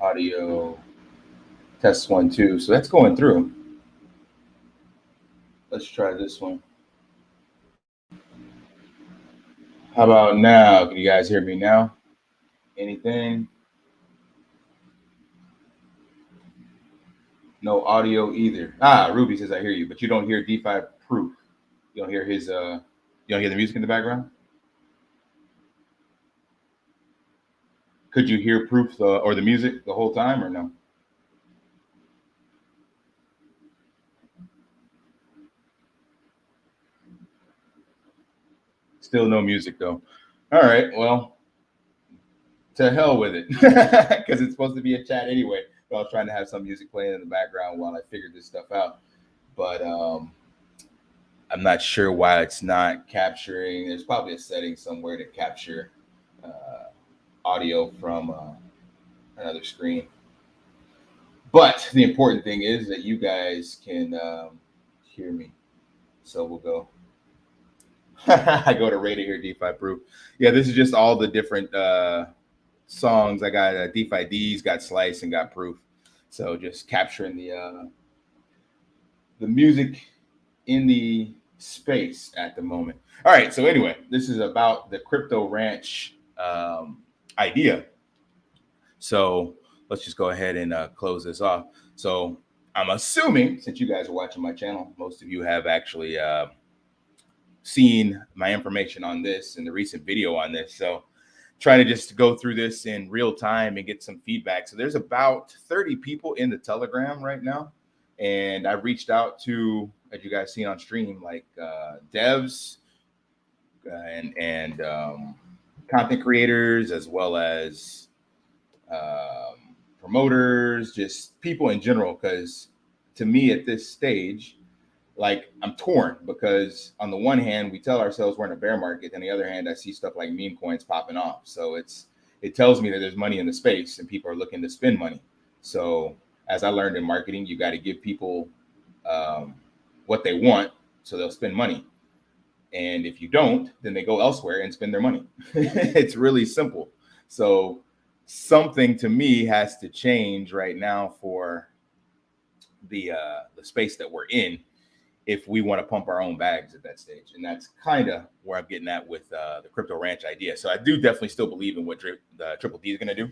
Audio test 1 2. So that's going through. Let's try this one. How about now? Can you guys hear me now? Anything? No audio either. Ruby says I hear you, but you don't hear DeFi proof. You don't hear his you don't hear the music in the background? Could you hear proof or the music the whole time or no? Still no music though. All right, well, to hell with it, because it's supposed to be a chat anyway. But I was trying to have some music playing in the background while I figured this stuff out. But I'm not sure why it's not capturing. There's probably a setting somewhere to capture audio from another screen. But the important thing is that you guys can hear me. So we'll go. I go to Ray to hear DeFi proof. Yeah, this is just all the different songs. I got DeFi D's, got Slice, and got proof. So just capturing the music in the space at the moment. All right. So anyway, this is about the Crypto Ranch idea. So let's just go ahead and close this off. So I'm assuming, since you guys are watching my channel, most of you have actually seen my information on this and the recent video on this. So trying to just go through this in real time and get some feedback. So there's about 30 people in the Telegram right now. And I reached out to, as you guys seen on stream, like devs and content creators, as well as promoters, just people in general. Because to me at this stage, like I'm torn, because on the one hand we tell ourselves we're in a bear market, and the other hand I see stuff like meme coins popping off. So it tells me that there's money in the space and people are looking to spend money. So as I learned in marketing, you got to give people what they want so they'll spend money. And if you don't, then they go elsewhere and spend their money. It's really simple. So something to me has to change right now for the space that we're in, if we want to pump our own bags at that stage. And that's kind of where I'm getting at with the Crypto Ranch idea. So I do definitely still believe in what the Triple D is going to do.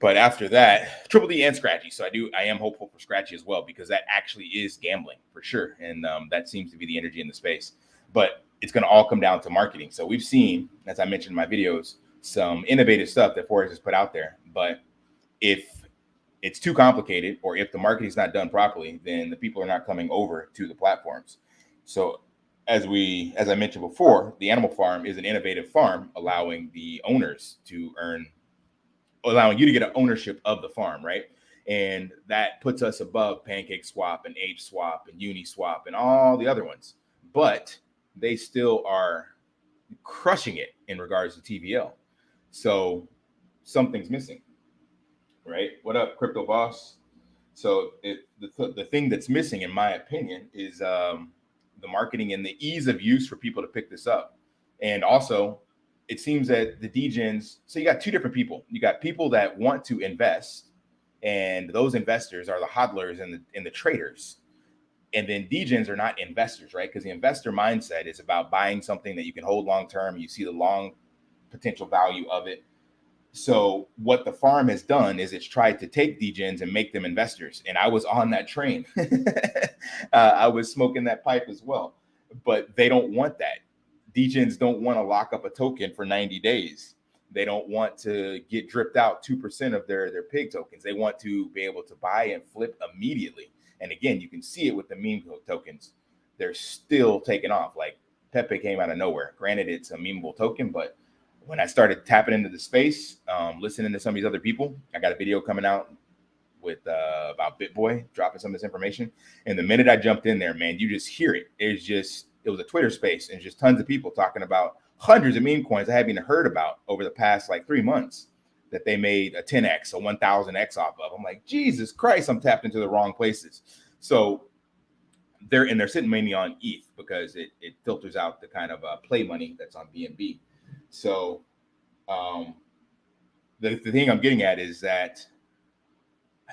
But after that, Triple D and Scratchy. So I am hopeful for Scratchy as well, because that actually is gambling for sure. And that seems to be the energy in the space. But it's going to all come down to marketing. So we've seen, as I mentioned in my videos, some innovative stuff that Forex has put out there. But if it's too complicated, or if the marketing is not done properly, then the people are not coming over to the platforms. So as I mentioned before, the animal farm is an innovative farm, allowing the owners to allowing you to get an ownership of the farm, right? And that puts us above Pancake Swap and Ape Swap and Uniswap and all the other ones. But they still are crushing it in regards to TVL. So something's missing, right? What up, Crypto Boss? So the thing that's missing, in my opinion, is the marketing and the ease of use for people to pick this up. And also, it seems that the degens, so you got two different people. You got people that want to invest, and those investors are the hodlers and the traders. And then degens are not investors, right? Because the investor mindset is about buying something that you can hold long term. You see the long potential value of it. So what the farm has done is it's tried to take degens and make them investors. And I was on that train. I was smoking that pipe as well. But they don't want that. Degens don't want to lock up a token for 90 days. They don't want to get dripped out 2% of their pig tokens. They want to be able to buy and flip immediately. And again, you can see it with the meme tokens. They're still taking off. Like Pepe came out of nowhere. Granted, it's a memeable token, but when I started tapping into the space, listening to some of these other people, I got a video coming out with about BitBoy dropping some of this information. And the minute I jumped in there, man, you just hear it. It was a Twitter space, and just tons of people talking about hundreds of meme coins I haven't even heard about over the past like 3 months that they made a 10x, a 1000x off of. I'm like, Jesus Christ, I'm tapped into the wrong places. So they're sitting mainly on ETH, because it filters out the kind of play money that's on BNB. So the thing I'm getting at is that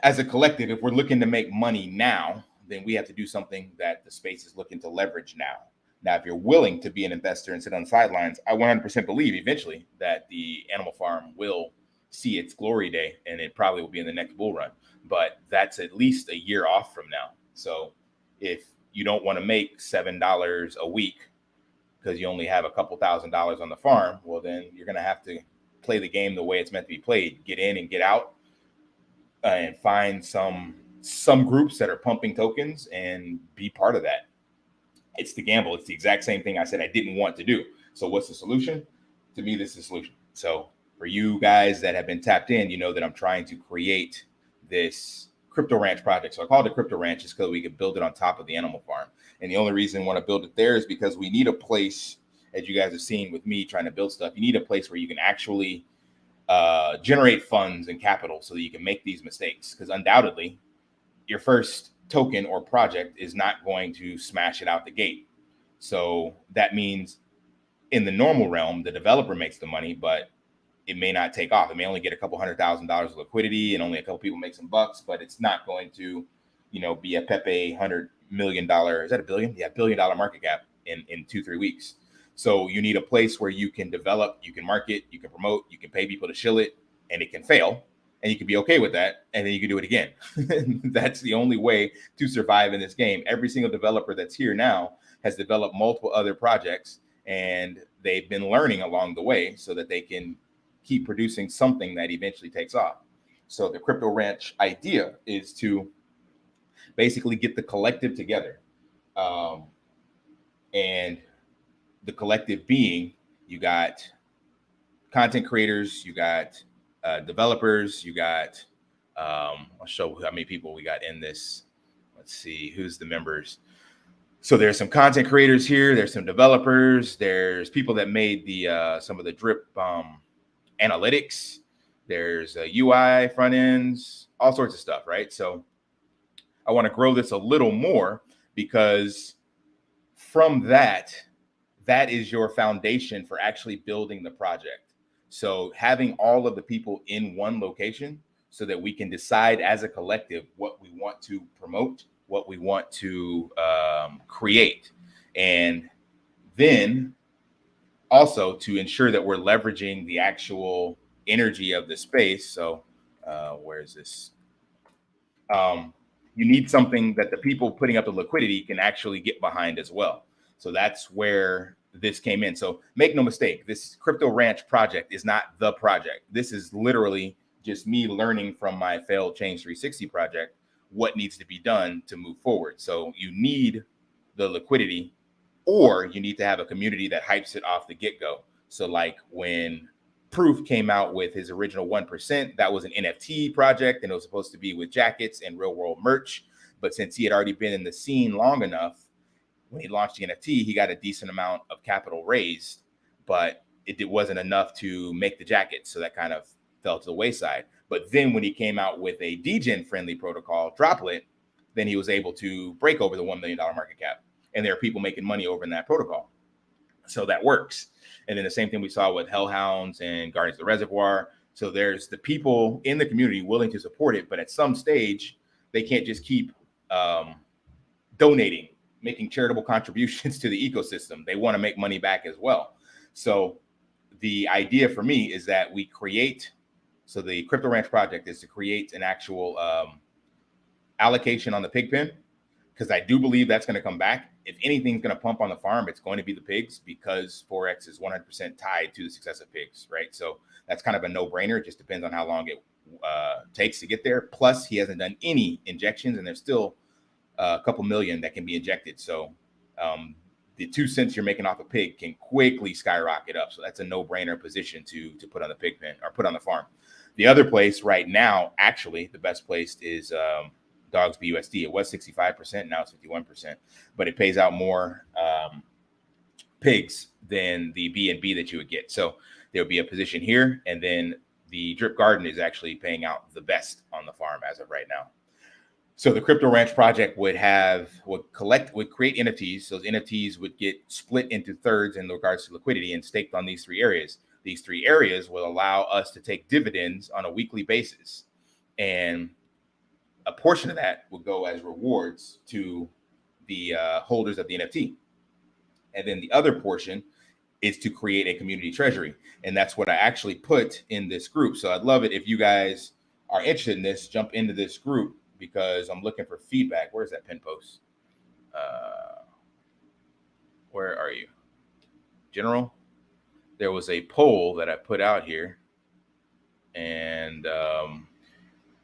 as a collective, if we're looking to make money now, then we have to do something that the space is looking to leverage now. Now, if you're willing to be an investor and sit on the sidelines, I 100% believe eventually that the animal farm will see its glory day, and it probably will be in the next bull run. But that's at least a year off from now. So if you don't want to make $7 a week because you only have a couple $1,000s on the farm, well, then you're going to have to play the game the way it's meant to be played. Get in and get out, and find some groups that are pumping tokens and be part of that. It's the gamble. It's the exact same thing I said I didn't want to do. So what's the solution? To me, this is the solution. So for you guys that have been tapped in, you know that I'm trying to create this crypto ranch project. So I call it a crypto ranch just because we could build it on top of the animal farm. And the only reason I want to build it there is because we need a place, as you guys have seen with me trying to build stuff, you need a place where you can actually generate funds and capital so that you can make these mistakes. Because undoubtedly, your first token or project is not going to smash it out the gate. So that means in the normal realm, the developer makes the money, but it may not take off. It may only get a couple $100,000 of liquidity and only a couple people make some bucks, but it's not going to, be a Pepe $100 million. Is that a billion? Yeah, $1 billion market cap in 2-3 weeks. So you need a place where you can develop, you can market, you can promote, you can pay people to shill it, and it can fail. And you can be okay with that. And then you can do it again. That's the only way to survive in this game. Every single developer that's here now has developed multiple other projects, and they've been learning along the way so that they can keep producing something that eventually takes off. So the crypto ranch idea is to basically get the collective together. And the collective being, you got content creators, you got developers, you got, I'll show how many people we got in this. Let's see, who's the members. So there's some content creators here. There's some developers. There's people that made the some of the drip analytics. There's UI front ends, all sorts of stuff, right? So I want to grow this a little more because from that is your foundation for actually building the project. So having all of the people in one location so that we can decide as a collective what we want to promote, what we want to create. And then also to ensure that we're leveraging the actual energy of the space. So where is this? You need something that the people putting up the liquidity can actually get behind as well. So that's where this came in. So make no mistake, this crypto ranch project is not the project. This is literally just me learning from my failed Change 360 project what needs to be done to move forward. So you need the liquidity, or you need to have a community that hypes it off the get-go. So like when Proof came out with his original 1%, that was an NFT project, and it was supposed to be with jackets and real world merch. But since he had already been in the scene long enough, when he launched the NFT, he got a decent amount of capital raised, but it wasn't enough to make the jackets. So that kind of fell to the wayside. But then when he came out with a degen friendly protocol, Droplet, then he was able to break over the $1 million market cap. And there are people making money over in that protocol. So that works. And then the same thing we saw with Hellhounds and Guardians of the Reservoir. So there's the people in the community willing to support it, but at some stage, they can't just keep donating, making charitable contributions to the ecosystem. They want to make money back as well. So the idea for me is that we create, so the Crypto Ranch project is to create an actual allocation on the pig pen, because I do believe that's going to come back. If anything's going to pump on the farm, it's going to be the pigs, because Forex is 100% tied to the success of pigs, right? So that's kind of a no-brainer. It just depends on how long it takes to get there. Plus, he hasn't done any injections, and there's still a couple million that can be injected. So the 2 cents you're making off a pig can quickly skyrocket up. So that's a no-brainer position to put on the pig pen or put on the farm. The other place right now, actually, the best place is Dogs BUSD. It was 65%, now it's 51%, but it pays out more pigs than the BNB that you would get. So there'll be a position here, and then the Drip Garden is actually paying out the best on the farm as of right now. So the Crypto Ranch project would create NFTs. Those NFTs would get split into thirds in regards to liquidity and staked on these 3 areas. These 3 areas will allow us to take dividends on a weekly basis. And a portion of that would go as rewards to the holders of the NFT. And then the other portion is to create a community treasury. And that's what I actually put in this group. So I'd love it if you guys are interested in this, jump into this group because I'm looking for feedback. Where's that pin post? Where are you? General? There was a poll that I put out here and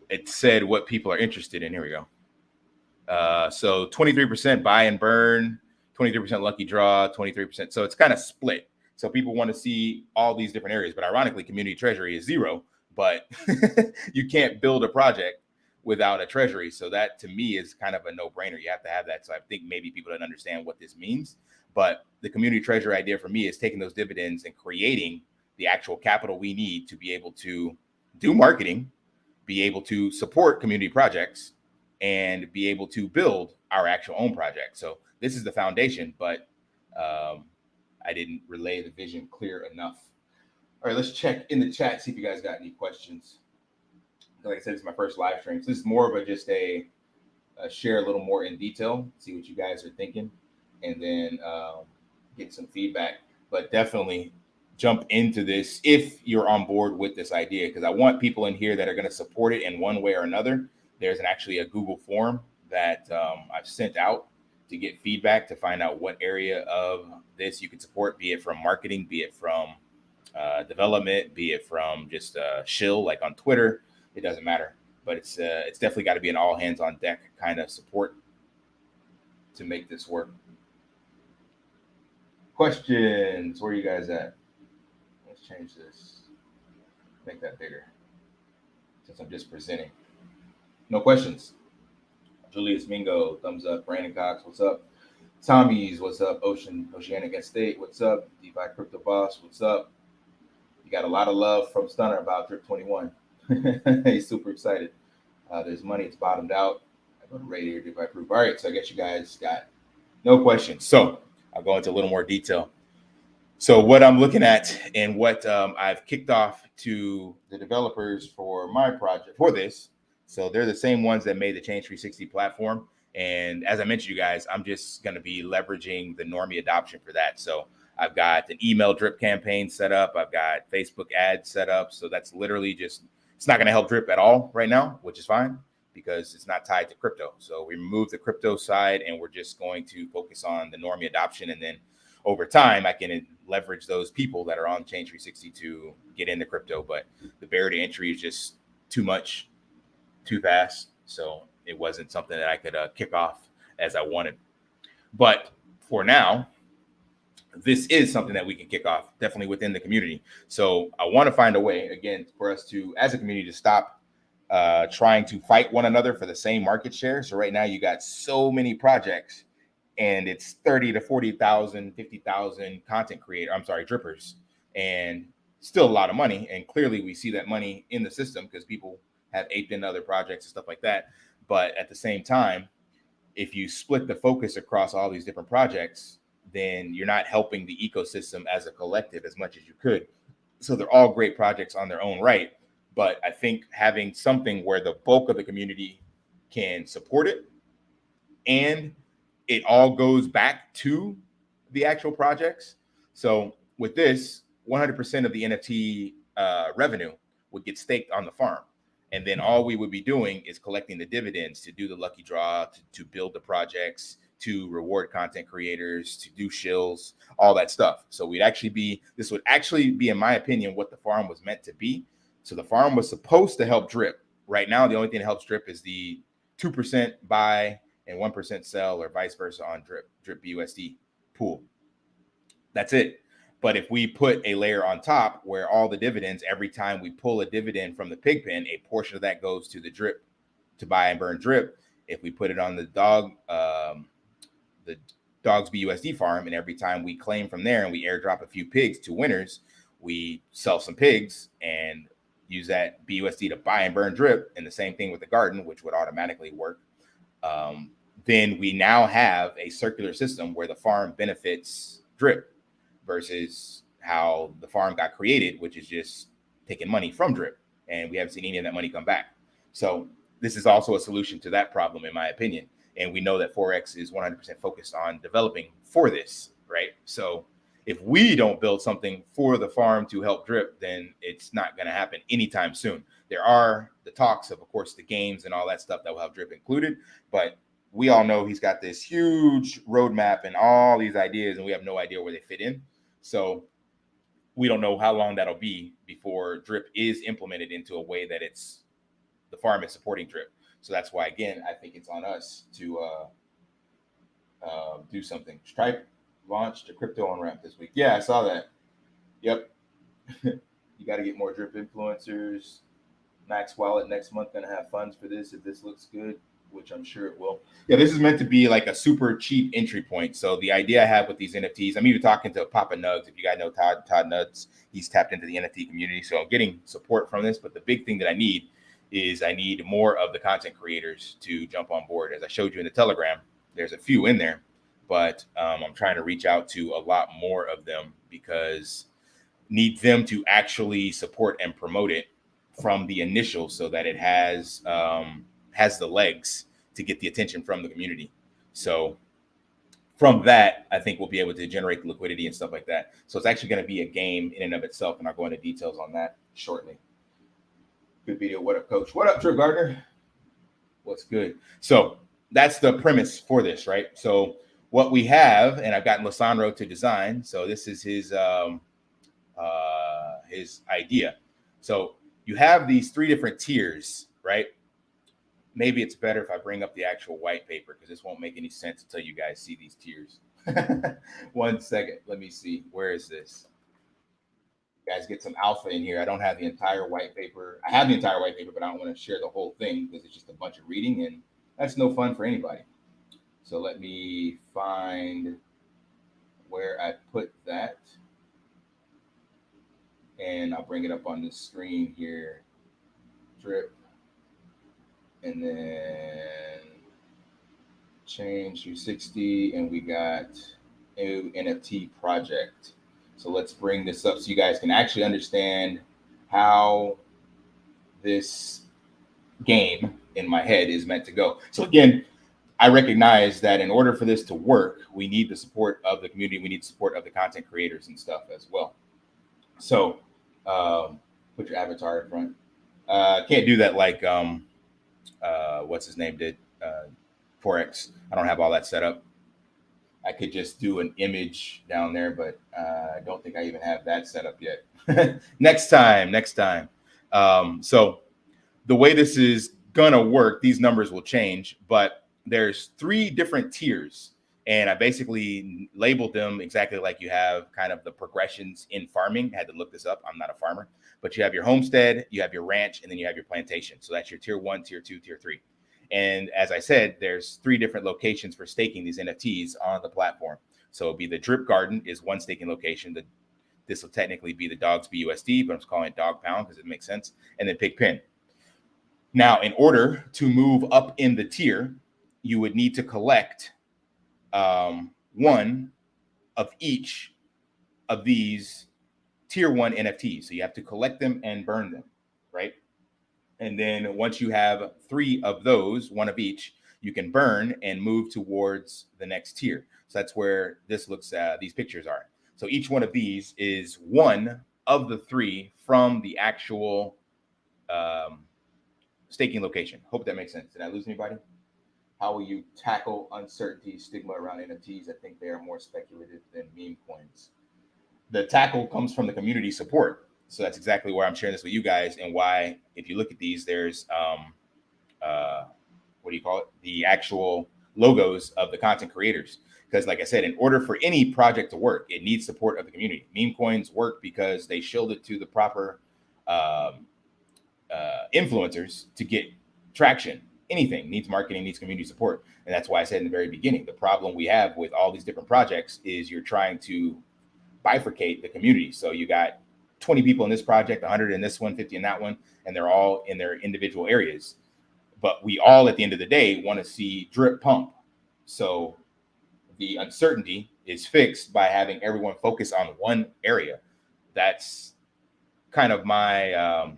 it said what people are interested in. Here we go. So 23% buy and burn, 23% lucky draw, 23%. So it's kind of split. So people want to see all these different areas, but ironically, community treasury is 0, but you can't build a project without a treasury. So that to me is kind of a no-brainer. You have to have that. So I think maybe people don't understand what this means, but the community treasury idea for me is taking those dividends and creating the actual capital we need to be able to do marketing, be able to support community projects, and be able to build our actual own project. So this is the foundation, but I didn't relay the vision clear enough. All right, let's check in the chat, see if you guys got any questions. Like I said, it's my first live stream. So this is more of just a share a little more in detail, see what you guys are thinking, and then get some feedback. But definitely jump into this if you're on board with this idea, because I want people in here that are going to support it in one way or another. There's actually a Google form that I've sent out to get feedback to find out what area of this you can support, be it from marketing, be it from development, be it from just shill like on Twitter. It doesn't matter, but it's definitely got to be an all hands on deck kind of support to make this work. Questions? Where are you guys at? Let's change this. Make that bigger since I'm just presenting. No questions. Julius Mingo, thumbs up. Brandon Cox, what's up? Tommy's, what's up? Oceanic Estate, what's up? DeFi Crypto Boss, what's up? You got a lot of love from Stunner about Drip 21. He's super excited. There's money, it's bottomed out. I go to Radio DeFi Proof. All right, so I guess you guys got no questions. So I'll go into a little more detail. So what I'm looking at and what I've kicked off to the developers for my project for this. So they're the same ones that made the Change 360 platform. And as I mentioned, you guys, I'm just going to be leveraging the normie adoption for that. So I've got an email drip campaign set up. I've got Facebook ads set up. So that's literally just, it's not going to help drip at all right now, which is fine because it's not tied to crypto. So we removed the crypto side and we're just going to focus on the normie adoption. And then over time, I can leverage those people that are on Change 360 to get into crypto. But the barrier to entry is just too much, too fast. So it wasn't something that I could kick off as I wanted. But for now, this is something that we can kick off definitely within the community. So I want to find a way, again, for us to, as a community, to stop trying to fight one another for the same market share. So right now you got so many projects and it's 30 to 40,000, 50,000 content drippers, and still a lot of money. And clearly we see that money in the system because people have aped into other projects and stuff like that. But at the same time, if you split the focus across all these different projects, then you're not helping the ecosystem as a collective as much as you could. So they're all great projects on their own right. But I think having something where the bulk of the community can support it and it all goes back to the actual projects. So with this, 100% of the NFT revenue would get staked on the farm. And then all we would be doing is collecting the dividends to do the lucky draw, to build the projects, to reward content creators, to do shills, all that stuff. So this would actually be, in my opinion, what the farm was meant to be. So the farm was supposed to help drip. Right now, the only thing that helps drip is the 2% buy and 1% sell or vice versa on drip BUSD pool. That's it. But if we put a layer on top where all the dividends, every time we pull a dividend from the pig pen, a portion of that goes to the drip, to buy and burn drip. If we put it on the Dogs BUSD farm, and every time we claim from there and we airdrop a few pigs to winners, we sell some pigs and use that BUSD to buy and burn drip. And the same thing with the garden, which would automatically work. Then we now have a circular system where the farm benefits drip versus how the farm got created, which is just taking money from drip. And we haven't seen any of that money come back. So this is also a solution to that problem, in my opinion. And we know that Forex is 100% focused on developing for this, right? So if we don't build something for the farm to help drip, then it's not going to happen anytime soon. There are the talks of course, the games and all that stuff that will have drip included, but we all know he's got this huge roadmap and all these ideas, and we have no idea where they fit in. So we don't know how long that'll be before drip is implemented into a way that it's the farm is supporting drip. So that's why, again, I think it's on us to do something. Stripe launched a crypto on ramp this week. Yeah, I saw that. Yep. You got to get more drip influencers. Max Wallet next month going to have funds for this if this looks good, which I'm sure it will. Yeah, this is meant to be like a super cheap entry point. So the idea I have with these NFTs, I'm even talking to Papa Nugs. If you guys know Todd Nugs, he's tapped into the NFT community. So I'm getting support from this. But the big thing that I need is I need more of the content creators to jump on board. As I showed you in the Telegram, there's a few in there, but I'm trying to reach out to a lot more of them because need them to actually support and promote it from the initial so that it has the legs to get the attention from the community. So from that, I think we'll be able to generate the liquidity and stuff like that. So it's actually going to be a game in and of itself, and I'll go into details on that shortly. Good video. What up, coach? What up, Trip Gardner? What's good? So that's the premise for this, right? So what we have, and I've gotten Lissandro to design. So this is his idea. So you have these 3 different tiers, right? Maybe it's better if I bring up the actual white paper because this won't make any sense until you guys see these tiers. 1 second. Let me see. Where is this? You guys get some alpha in here. I don't have the entire white paper. I have the entire white paper, but I don't want to share the whole thing because it's just a bunch of reading, and that's no fun for anybody. So let me find where I put that, and I'll bring it up on the screen here. Drip, and then change to 60, and we got new NFT project. So let's bring this up so you guys can actually understand how this game in my head is meant to go. So again, I recognize that in order for this to work, we need the support of the community. We need the support of the content creators and stuff as well. So put your avatar in front. Can't do that like what's his name did, Forex. I don't have all that set up. I could just do an image down there, but I don't think I even have that set up yet. Next time. So the way this is gonna work, these numbers will change, but there's 3 different tiers, and I basically labeled them exactly like you have kind of the progressions in farming. I had to look this up. I'm not a farmer, but you have your homestead, you have your ranch, and then you have your plantation. So that's your tier 1, tier 2, tier 3. And as I said, there's 3 different locations for staking these NFTs on the platform. So it'll be the Drip Garden is one staking location. This will technically be the Dogs BUSD, but I'm just calling it Dog Pound because it makes sense. And then Pig Pen. Now, in order to move up in the tier, you would need to collect 1 of each of these tier 1 NFTs. So you have to collect them and burn them, right? And then once you have 3 of those, 1 of each, you can burn and move towards the next tier. So that's where this looks these pictures are. So each one of these is 1 of the 3 from the actual staking location. Hope that makes sense. Did I lose anybody? How will you tackle uncertainty, stigma around NFTs? I think they are more speculative than meme coins. The tackle comes from the community support. So that's exactly where I'm sharing this with you guys, and why, if you look at these, there's what do you call it? The actual logos of the content creators. Because like I said, in order for any project to work, it needs support of the community. Meme coins work because they shield it to the proper influencers to get traction. Anything needs marketing, needs community support. And that's why I said in the very beginning, the problem we have with all these different projects is you're trying to bifurcate the community. So you got 20 people in this project, 100 in this one, 50 in that one, and they're all in their individual areas. But we all, at the end of the day, want to see drip pump. So the uncertainty is fixed by having everyone focus on one area. That's kind of my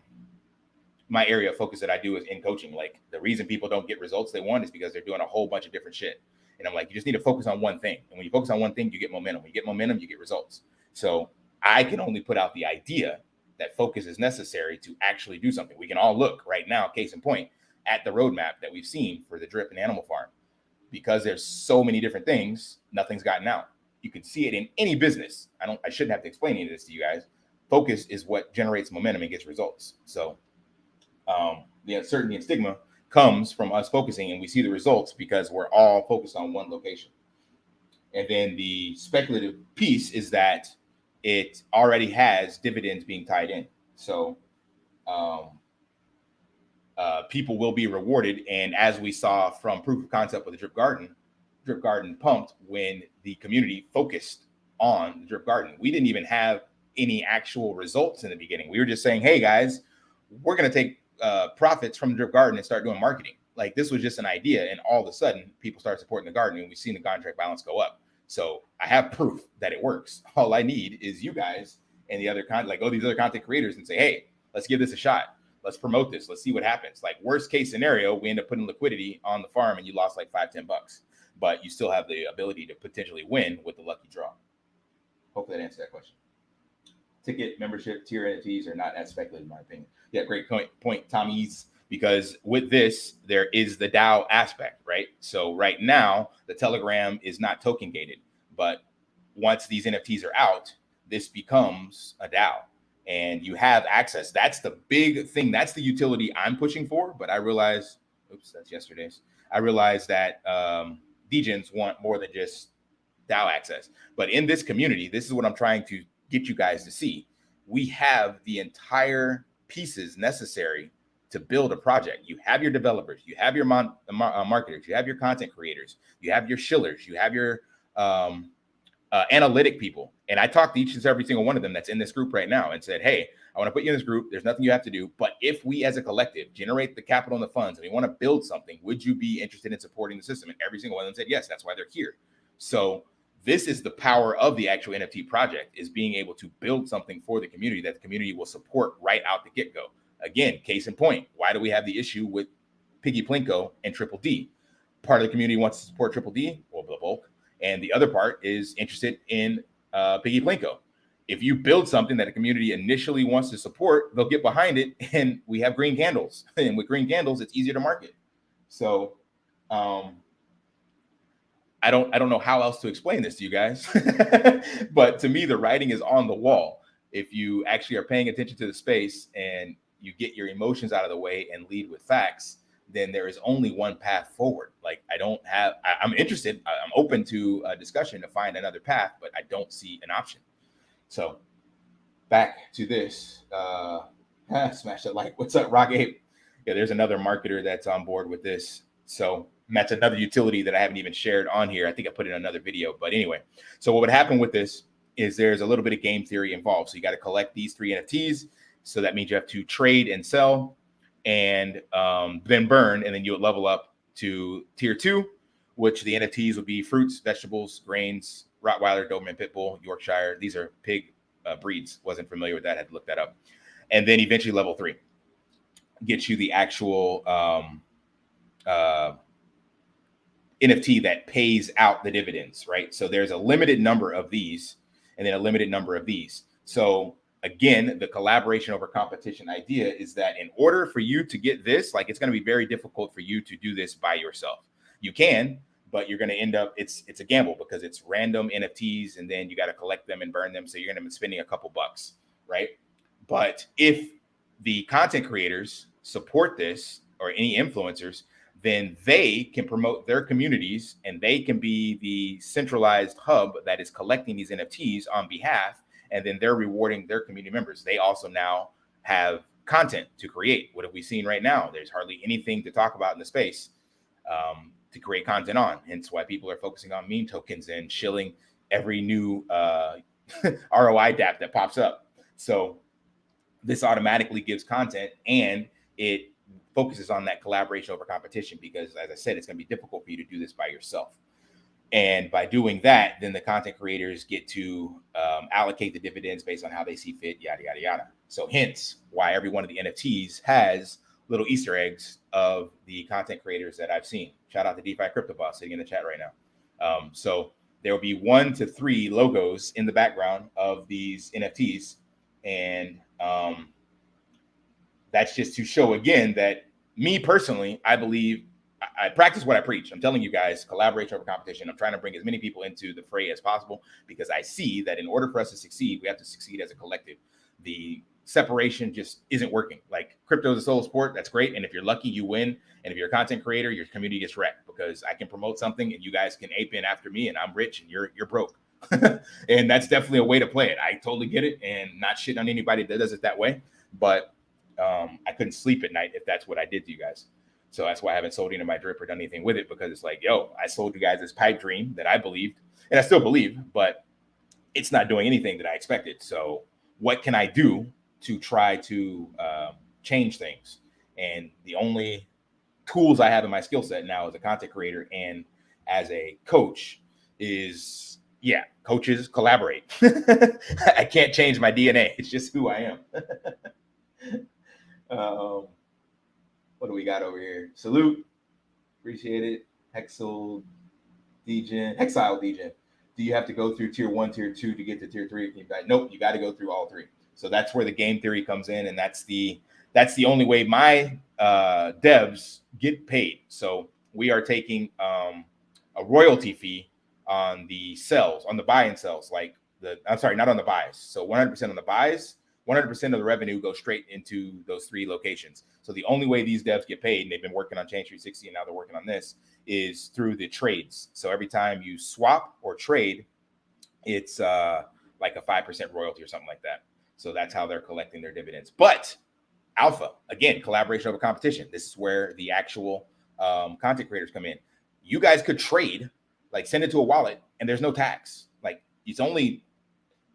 my area of focus that I do is in coaching. Like the reason people don't get results they want is because they're doing a whole bunch of different shit. And I'm like, you just need to focus on one thing. And when you focus on one thing, you get momentum. When you get momentum, you get results. So I can only put out the idea that focus is necessary to actually do something. We can all look right now, case in point, at the roadmap that we've seen for the drip and animal farm. Because there's so many different things, nothing's gotten out. You can see it in any business. I shouldn't have to explain any of this to you guys. Focus is what generates momentum and gets results. So the uncertainty and stigma comes from us focusing, and we see the results because we're all focused on one location. And then the speculative piece is that it already has dividends being tied in. So people will be rewarded. And as we saw from proof of concept with the drip garden pumped when the community focused on the drip garden. We didn't even have any actual results in the beginning. We were just saying, hey guys, we're going to take profits from the drip garden and start doing marketing. Like this was just an idea. And all of a sudden people start supporting the garden and we've seen the contract balance go up. So I have proof that it works. All I need is you guys and the other these other content creators and say, hey, let's give this a shot. Let's promote this. Let's see what happens. Like worst case scenario, we end up putting liquidity on the farm and you lost like $5-10, but you still have the ability to potentially win with the lucky draw. Hopefully that answered that question. Ticket, membership, tier NFTs are not as speculative in my opinion. Yeah, great point, Tommy's, because with this, there is the DAO aspect, right? So right now, the Telegram is not token gated, but once these NFTs are out, this becomes a DAO. And you have access. That's the big thing. That's the utility I'm pushing for. But I realize, oops, that's yesterday's. I realize that degens want more than just DAO access. But in this community, this is what I'm trying to get you guys to see. We have the entire pieces necessary to build a project. You have your developers, you have your marketers, you have your content creators, you have your shillers, you have your analytic people. And I talked to each and every single one of them that's in this group right now and said, hey, I want to put you in this group. There's nothing you have to do. But if we as a collective generate the capital and the funds and we want to build something, would you be interested in supporting the system? And every single one of them said, yes, that's why they're here. So this is the power of the actual NFT project, is being able to build something for the community that the community will support right out the get-go. Again, case in point, why do we have the issue with Piggy Plinko and Triple D? Part of the community wants to support Triple D, or the bulk, and the other part is interested in Piggy Plinko. If you build something that the community initially wants to support, they'll get behind it, and we have green candles. And with green candles, it's easier to market. So I don't know how else to explain this to you guys, but to me, the writing is on the wall. If you actually are paying attention to the space and you get your emotions out of the way and lead with facts, then there is only one path forward. Like I'm interested, I'm open to a discussion to find another path, but I don't see an option. So back to this, smash that like, what's up, Rock Ape? Yeah, there's another marketer that's on board with this. So that's another utility that I haven't even shared on here. I think I put in another video, but anyway. So what would happen with this is there's a little bit of game theory involved. So you got to collect these 3 NFTs. So that means you have to trade and sell and then burn, and then you would level up to tier 2, which the NFTs would be fruits, vegetables, grains, Rottweiler, Doberman, Pitbull, Yorkshire. These are pig breeds. Wasn't familiar with that. Had to look that up. And then eventually level 3 gets you the actual NFT that pays out the dividends, right? So there's a limited number of these and then a limited number of these. So again, the collaboration over competition idea is that in order for you to get this, like it's going to be very difficult for you to do this by yourself. You can, but you're going to end up, it's a gamble because it's random NFTs and then you got to collect them and burn them. So you're going to be spending a couple bucks, right? But if the content creators support this or any influencers, then they can promote their communities and they can be the centralized hub that is collecting these NFTs on behalf. And then they're rewarding their community members. They also now have content to create. What have we seen right now? There's hardly anything to talk about in the space to create content on. Hence why people are focusing on meme tokens and shilling every new ROI DApp that pops up. So this automatically gives content and it focuses on that collaboration over competition because, as I said, it's going to be difficult for you to do this by yourself. And by doing that, then the content creators get to allocate the dividends based on how they see fit, yada, yada, yada. So hence why every one of the NFTs has little Easter eggs of the content creators that I've seen. Shout out to DeFi Crypto Boss sitting in the chat right now. So there will be 1 to 3 logos in the background of these NFTs. And that's just to show again that me personally, I believe I practice what I preach. I'm telling you guys, collaboration over competition. I'm trying to bring as many people into the fray as possible because I see that in order for us to succeed, we have to succeed as a collective. The separation just isn't working. Like crypto is a solo sport. That's great. And if you're lucky, you win. And if you're a content creator, your community gets wrecked because I can promote something and you guys can ape in after me and I'm rich and you're broke. And that's definitely a way to play it. I totally get it and not shit on anybody that does it that way. But I couldn't sleep at night if that's what I did to you guys. So that's why I haven't sold any of my drip or done anything with it, because it's like, yo, I sold you guys this pipe dream that I believed, and I still believe, but it's not doing anything that I expected. So what can I do to try to change things? And the only tools I have in my skill set now as a content creator and as a coach is, yeah, coaches collaborate. I can't change my DNA. It's just who I am. What do we got over here? Salute. Appreciate it. Hexile Degen. Do you have to go through tier 1, tier 2 to get to tier 3? Nope, you got to go through all 3. So that's where the game theory comes in, and that's the only way my devs get paid. So we are taking a royalty fee on the sells, on the buy and sells, not on the buys. So 100% on the buys. 100% of the revenue goes straight into those 3 locations. So the only way these devs get paid, and they've been working on Change 360 and now they're working on this, is through the trades. So every time you swap or trade, it's like a 5% royalty or something like that. So that's how they're collecting their dividends. But alpha, again, collaboration over competition. This is where the actual content creators come in. You guys could trade, like send it to a wallet, and there's no tax. Like it's only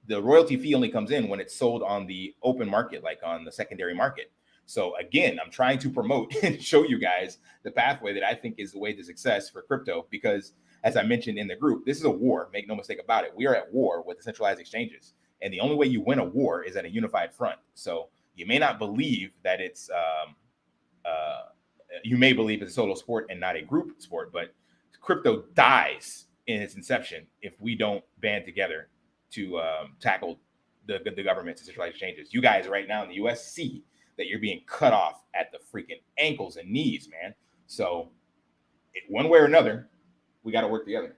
the royalty fee only comes in when it's sold on the open market, like on the secondary market. So again, I'm trying to promote and show you guys the pathway that I think is the way to success for crypto, because as I mentioned in the group, this is a war. Make no mistake about it. We are at war with the centralized exchanges. And the only way you win a war is at a unified front. So you may not believe that it's, you may believe it's a solo sport and not a group sport, but crypto dies in its inception if we don't band together to tackle the government's centralized exchanges. You guys right now in the US see that you're being cut off at the freaking ankles and knees, man. So one way or another, we got to work together.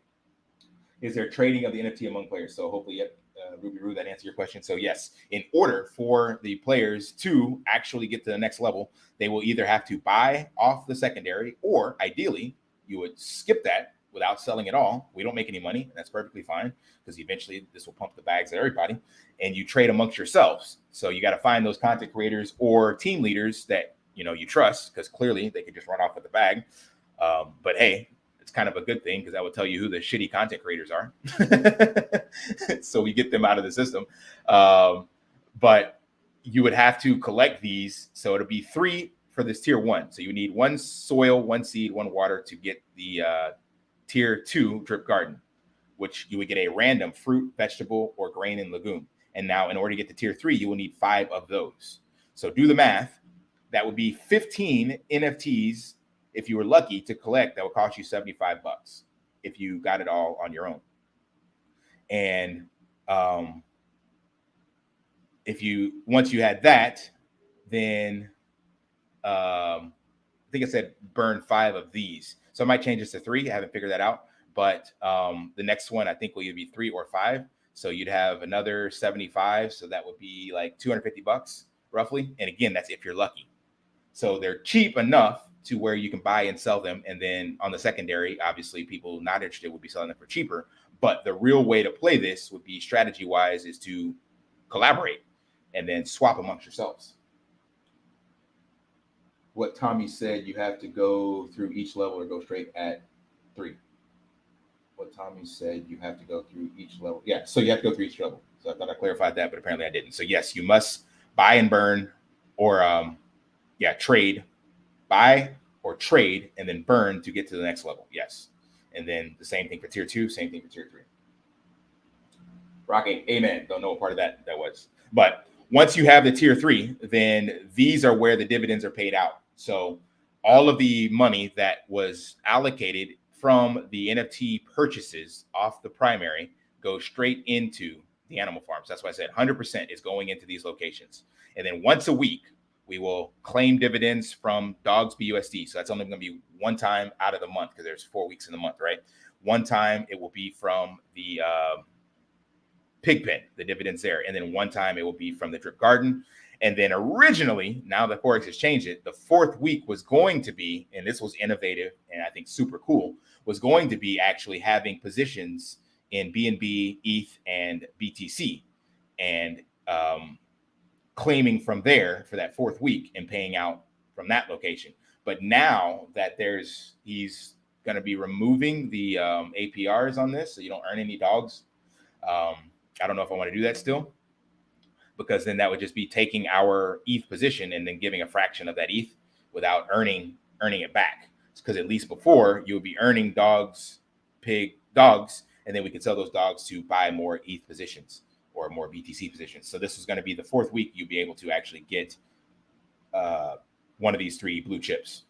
Is there trading of the NFT among players? So hopefully, yep, Ruby Roo, that answers your question. So yes, in order for the players to actually get to the next level, they will either have to buy off the secondary, or ideally, you would skip that without selling at all. We don't make any money. That's perfectly fine, because eventually this will pump the bags at everybody, and you trade amongst yourselves. So you got to find those content creators or team leaders that you trust, because clearly they could just run off with the bag. But hey, it's kind of a good thing, because that would tell you who the shitty content creators are. So we get them out of the system. But you would have to collect these. So it'll be 3 for this tier 1. So you need 1 soil, 1 seed, 1 water to get the tier 2 drip garden, which you would get a random fruit, vegetable, or grain and legume. And now in order to get to tier 3, you will need 5 of those. So do the math. That would be 15 NFTs if you were lucky to collect. That would cost you $75 if you got it all on your own. And once you had that, then I think I said burn 5 of these. So I might change this to 3. I haven't figured that out. But the next one I think will either be 3 or 5. So you'd have another 75. So that would be like $250 roughly. And again, that's if you're lucky. So they're cheap enough to where you can buy and sell them. And then on the secondary, obviously people not interested would be selling them for cheaper. But the real way to play this would be strategy wise is to collaborate and then swap amongst yourselves. What Tommy said, you have to go through each level or go straight at 3. What Tommy said, you have to go through each level. Yeah, so you have to go through each level. So I thought I clarified that, but apparently I didn't. So yes, you must buy and burn, or trade, buy or trade, and then burn to get to the next level. Yes. And then the same thing for tier 2, same thing for tier 3. Rocking, amen. Don't know what part of that was. But once you have the tier 3, then these are where the dividends are paid out. So all of the money that was allocated from the NFT purchases off the primary goes straight into the animal farms. That's why I said 100% is going into these locations. And then once a week, we will claim dividends from dogs BUSD. So that's only going to be one time out of the month because there's 4 weeks in the month, right? One time it will be from the pig pen, the dividends there. And then one time it will be from the drip garden. And then originally, now that Forex has changed it, the 4th week was going to be, and this was innovative and I think super cool, was going to be actually having positions in BNB, ETH, and BTC, and claiming from there for that 4th week and paying out from that location. But now that he's going to be removing the APRs on this, so you don't earn any dogs. I don't know if I want to do that still, because then that would just be taking our ETH position and then giving a fraction of that ETH without earning it back. Because at least before, you would be earning dogs, and then we could sell those dogs to buy more ETH positions or more BTC positions. So this was going to be the 4th week you'll be able to actually get one of these 3 blue chips.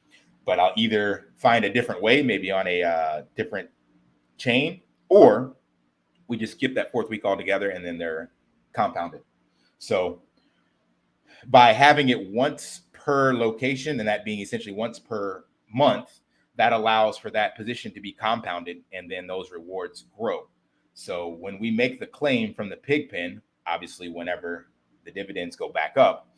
But I'll either find a different way, maybe on a different chain, or we just skip that 4th week altogether and then they're compounded. So by having it once per location, and that being essentially once per month, that allows for that position to be compounded and then those rewards grow. So when we make the claim from the pig pen, obviously whenever the dividends go back up,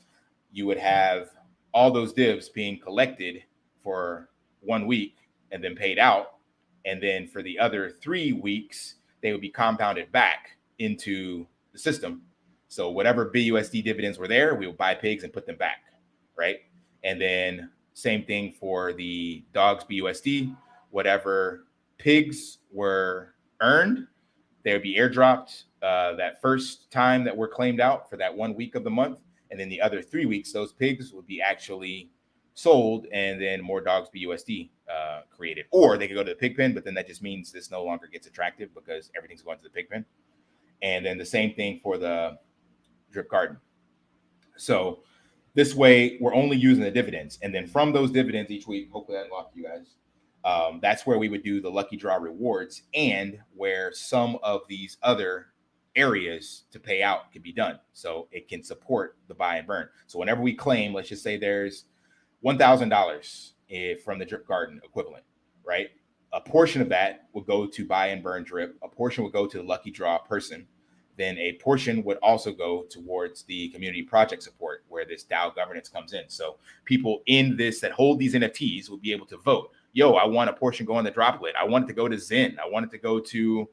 you would have all those divs being collected for 1 week and then paid out. And then for the other 3 weeks, they would be compounded back into the system. So whatever BUSD dividends were there, we would buy pigs and put them back, right? And then same thing for the dogs BUSD, whatever pigs were earned, they would be airdropped that first time that were claimed out for that 1 week of the month. And then the other 3 weeks, those pigs would be actually sold and then more dogs BUSD created. Or they could go to the pig pen, but then that just means this no longer gets attractive because everything's going to the pig pen. And then the same thing for the drip garden. So this way we're only using the dividends. And then from those dividends each week, hopefully that unlocked you guys. That's where we would do the lucky draw rewards and where some of these other areas to pay out can be done. So it can support the buy and burn. So whenever we claim, let's just say there's $1,000 from the drip garden equivalent, right? A portion of that would go to buy and burn drip. A portion would go to the lucky draw person. Then a portion would also go towards the community project support where this DAO governance comes in. So people in this that hold these NFTs will be able to vote. Yo, I want a portion going to Droplet. I want it to go to Zen. I want it to go to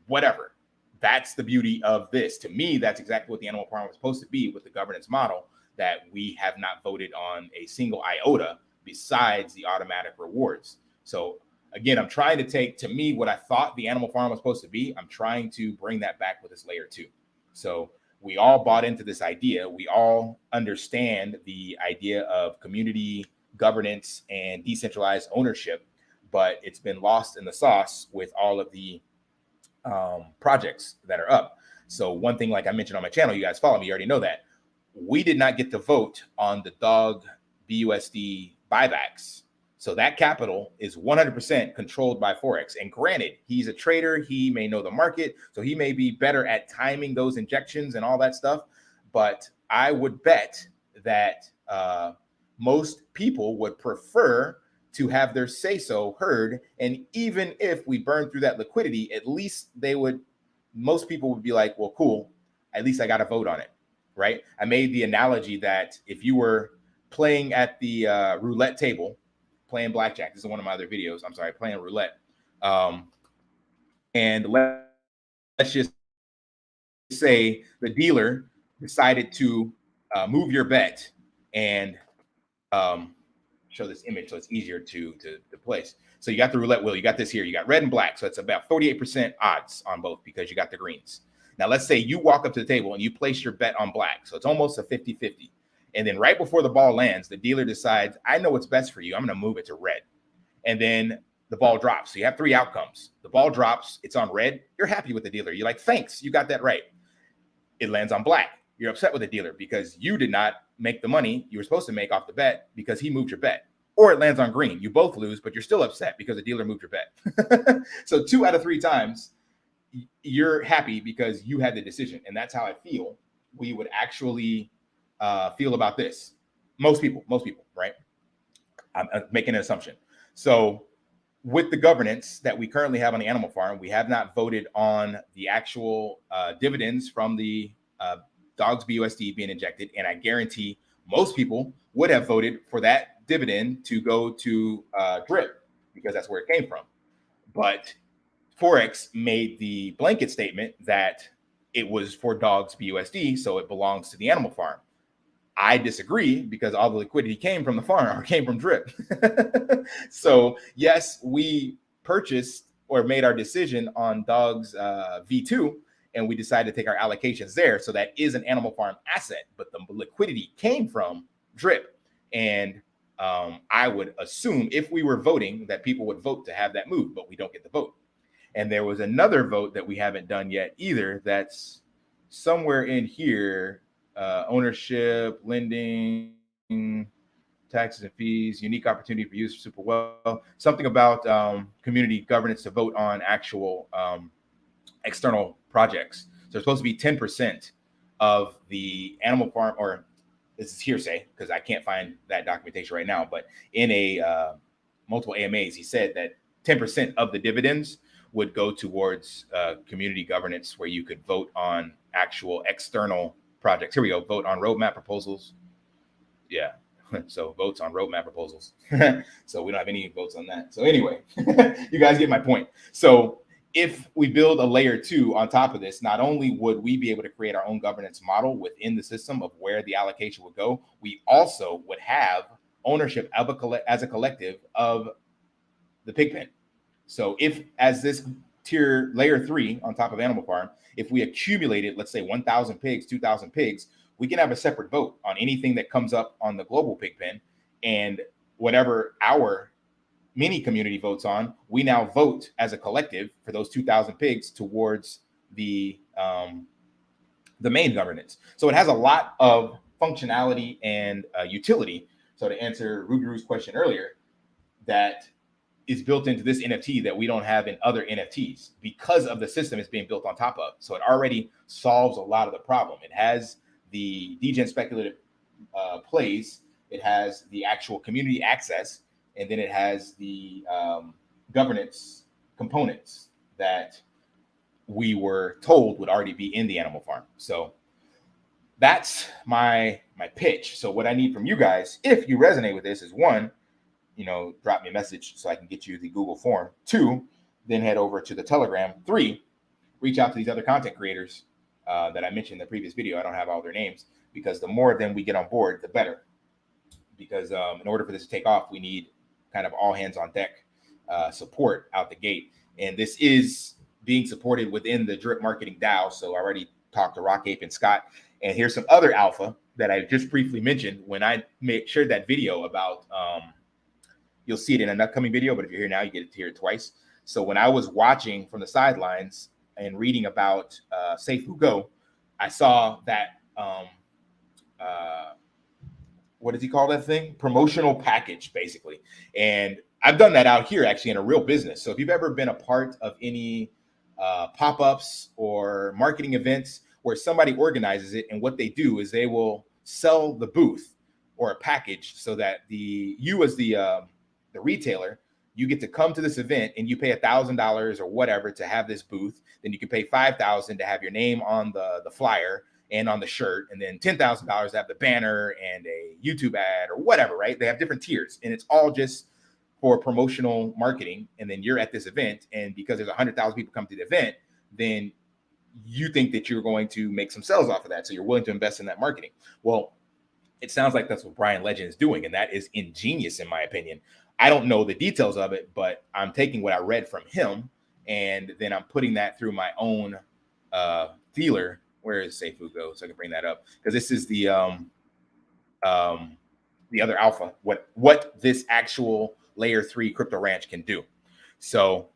whatever. That's the beauty of this. To me, that's exactly what the animal farm was supposed to be with the governance model, that we have not voted on a single iota besides the automatic rewards. So again, I'm trying to take, to me, what I thought the animal farm was supposed to be, I'm trying to bring that back with this layer 2. So we all bought into this idea. We all understand the idea of community governance and decentralized ownership, but it's been lost in the sauce with all of the projects that are up. So one thing, like I mentioned on my channel, you guys follow me, you already know that. We did not get to vote on the dog BUSD buybacks. So that capital is 100% controlled by Forex. And granted, he's a trader. He may know the market. So he may be better at timing those injections and all that stuff. But I would bet that most people would prefer to have their say-so heard. And even if we burn through that liquidity, at least most people would be like, well, cool, at least I got to vote on it, right? I made the analogy that if you were playing at the roulette table, playing blackjack, this is one of my other videos, I'm sorry, playing roulette. And let's just say the dealer decided to move your bet and show this image so it's easier to place. So you got the roulette wheel, you got this here, you got red and black. So it's about 48% odds on both because you got the greens. Now let's say you walk up to the table and you place your bet on black. So it's almost a 50-50. And then right before the ball lands, the dealer decides, I know what's best for you. I'm going to move it to red. And then the ball drops. So you have three outcomes. The ball drops, it's on red. You're happy with the dealer. You're like, thanks, you got that right. It lands on black. You're upset with the dealer because you did not make the money you were supposed to make off the bet because he moved your bet. Or it lands on green. You both lose, but you're still upset because the dealer moved your bet. So 2 out of 3 times, you're happy because you had the decision. And that's how I feel we would actually feel about this. Most people, right? I'm making an assumption. So with the governance that we currently have on the animal farm, we have not voted on the actual dividends from the dogs BUSD being injected. And I guarantee most people would have voted for that dividend to go to drip because that's where it came from. But Forex made the blanket statement that it was for dogs BUSD, so it belongs to the animal farm. I disagree because all the liquidity came from the farm or came from drip. So yes, we purchased or made our decision on dogs V2, and we decided to take our allocations there. So that is an animal farm asset, but the liquidity came from drip. And I would assume if we were voting that people would vote to have that move, but we don't get the vote. And there was another vote that we haven't done yet either. That's somewhere in here. Ownership, lending, taxes and fees, unique opportunity for use super well. Something about community governance to vote on actual external projects. So it's supposed to be 10% of the animal farm, or this is hearsay because I can't find that documentation right now, but in a multiple AMAs, he said that 10% of the dividends would go towards community governance where you could vote on actual external projects. Here we go. Vote on roadmap proposals. Yeah. So votes on roadmap proposals. So we don't have any votes on that. So anyway, you guys get my point. So if we build a layer 2 on top of this, not only would we be able to create our own governance model within the system of where the allocation would go, we also would have ownership as a collective of the pig pen. So if as this tier layer 3 on top of animal farm, if we accumulated, let's say 1,000 pigs, 2,000 pigs, we can have a separate vote on anything that comes up on the global pig pen, and whatever our mini community votes on, we now vote as a collective for those 2,000 pigs towards the main governance. So it has a lot of functionality and utility. So to answer Ruguru's question earlier, that is built into this NFT that we don't have in other NFTs because of the system it's being built on top of. So it already solves a lot of the problem. It has the degen speculative plays, it has the actual community access, and then it has the governance components that we were told would already be in the animal farm. So that's my pitch. So what I need from you guys, if you resonate with this, is 1, drop me a message so I can get you the Google form. 2, then head over to the Telegram. 3, reach out to these other content creators that I mentioned in the previous video. I don't have all their names because the more of them we get on board, the better. Because in order for this to take off, we need kind of all hands on deck support out the gate. And this is being supported within the Drip Marketing DAO. So I already talked to Rock Ape and Scott. And here's some other alpha that I just briefly mentioned when I shared that video about you'll see it in an upcoming video, but if you're here now, you get to hear it twice. So when I was watching from the sidelines and reading about Safe Who Go, I saw that, what does he call that thing? Promotional package, basically. And I've done that out here actually in a real business. So if you've ever been a part of any pop-ups or marketing events where somebody organizes it, and what they do is they will sell the booth or a package so that you as the retailer, you get to come to this event and you pay $1,000 or whatever to have this booth. Then you can pay $5,000 to have your name on the flyer and on the shirt, and then $10,000 to have the banner and a YouTube ad or whatever, right? They have different tiers, and it's all just for promotional marketing. And then you're at this event, and because there's 100,000 people come to the event, then you think that you're going to make some sales off of that. So you're willing to invest in that marketing. Well, it sounds like that's what Brian Legend is doing, and that is ingenious in my opinion. I don't know the details of it, but I'm taking what I read from him, and then I'm putting that through my own dealer. Where is Safe Who Go? So I can bring that up because this is the other alpha. What this actual layer 3 crypto ranch can do. So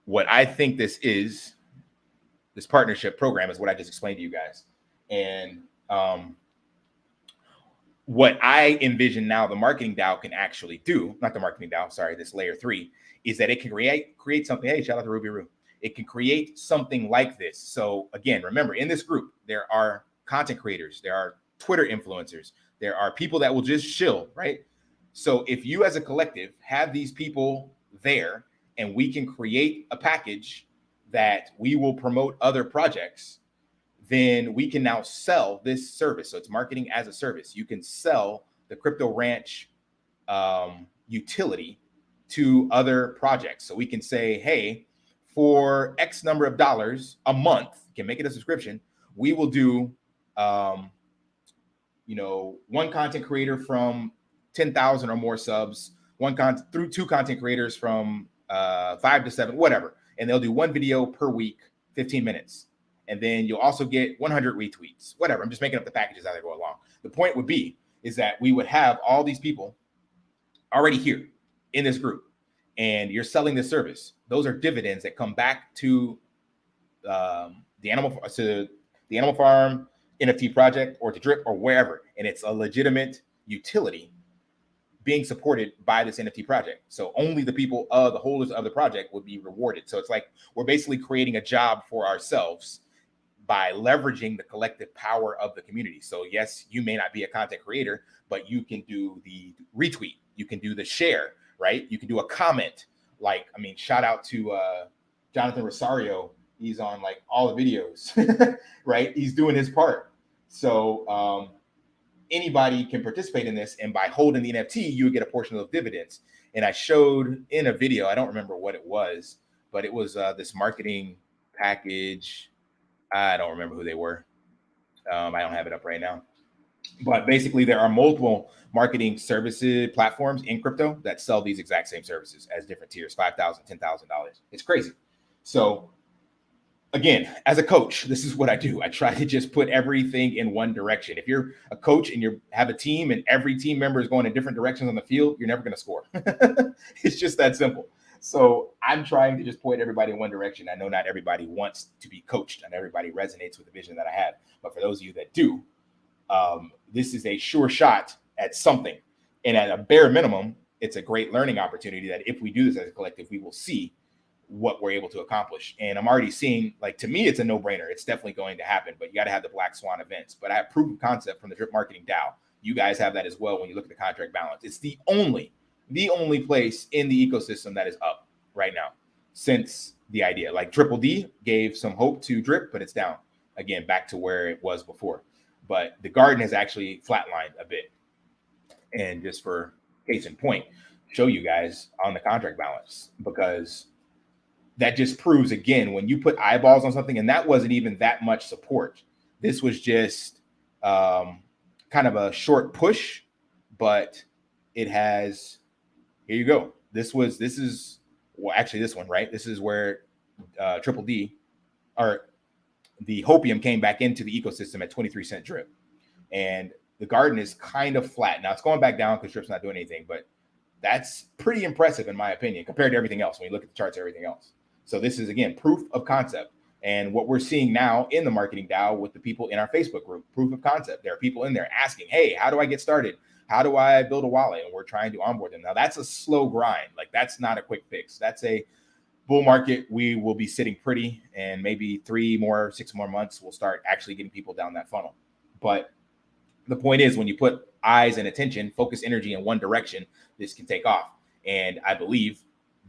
what I think this partnership program is what I just explained to you guys. And what I envision now the marketing DAO can actually do, not the marketing DAO, sorry, this layer 3, is that it can create something. Hey, shout out to Ruby Roo. It can create something like this. So again, remember, in this group, there are content creators, there are Twitter influencers, there are people that will just shill, right? So if you as a collective have these people there, and we can create a package that we will promote other projects, then we can now sell this service. So it's marketing as a service. You can sell the Crypto Ranch utility to other projects. So we can say, hey, for X number of dollars a month, you can make it a subscription. We will do, one content creator from 10,000 or more subs, through 2 content creators from 5 to 7, whatever. And they'll do 1 video per week, 15 minutes. And then you'll also get 100 retweets, whatever. I'm just making up the packages as I go along. The point would be is that we would have all these people already here in this group, and you're selling this service. Those are dividends that come back to the animal farm NFT project, or to Drip, or wherever. And it's a legitimate utility being supported by this NFT project. So only the people, the holders of the project, would be rewarded. So it's like we're basically creating a job for ourselves by leveraging the collective power of the community. So yes, you may not be a content creator, but you can do the retweet, you can do the share, right? You can do a comment. Shout out to Jonathan Rosario. He's on like all the videos, right? He's doing his part. So anybody can participate in this, and by holding the NFT, you would get a portion of those dividends. And I showed in a video, I don't remember what it was, but it was this marketing package. I don't remember who they were. I don't have it up right now. But basically, there are multiple marketing services platforms in crypto that sell these exact same services as different tiers, $5,000, $10,000. It's crazy. So again, as a coach, this is what I do. I try to just put everything in one direction. If you're a coach and you have a team and every team member is going in different directions on the field, you're never going to score. It's just that simple. So I'm trying to just point everybody in one direction. I know not everybody wants to be coached, and everybody resonates with the vision that I have. But for those of you that do, this is a sure shot at something. And at a bare minimum, it's a great learning opportunity that if we do this as a collective, we will see what we're able to accomplish. And I'm already seeing, to me, it's a no-brainer. It's definitely going to happen, but you got to have the black swan events. But I have proof of concept from the Drip Marketing DAO. You guys have that as well when you look at the contract balance. It's the only place in the ecosystem that is up right now since the idea. Like Triple D gave some hope to Drip, but it's down again, back to where it was before. But the garden has actually flatlined a bit. And just for case in point, show you guys on the contract balance, because that just proves again, when you put eyeballs on something, and that wasn't even that much support. This was just kind of a short push, but it has, here you go. This one, right? This is where Triple D, or the Hopium, came back into the ecosystem at 23-cent Drip. And the garden is kind of flat. Now it's going back down because Drip's not doing anything, but that's pretty impressive in my opinion, compared to everything else when you look at the charts, everything else. So this is, again, proof of concept. And what we're seeing now in the marketing DAO with the people in our Facebook group, proof of concept. There are people in there asking, hey, how do I get started? How do I build a wallet? And we're trying to onboard them. Now that's a slow grind. That's not a quick fix. That's a bull market. We will be sitting pretty, and maybe 6 more months, we'll start actually getting people down that funnel. But the point is, when you put eyes and attention, focus energy in one direction, this can take off. And I believe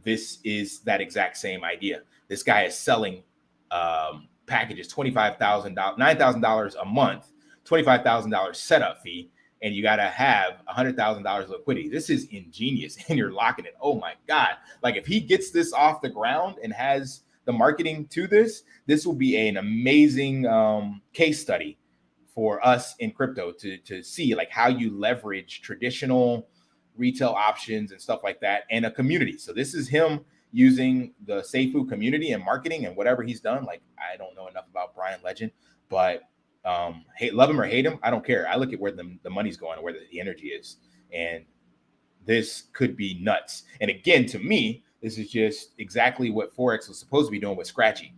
this is that exact same idea. This guy is selling packages, $25,000, $9,000 a month, $25,000 setup fee, and you got to have $100,000 liquidity. This is ingenious, and you're locking it. Oh my God. If he gets this off the ground and has the marketing to this, this will be an amazing case study for us in crypto to see how you leverage traditional retail options and stuff like that, and a community. So this is him using the Seifu community and marketing and whatever he's done. I don't know enough about Brian Legend, but love him or hate him, I don't care. I look at where the money's going and where the energy is, and this could be nuts. And again, to me, This is just exactly what Forex was supposed to be doing with Scratchy.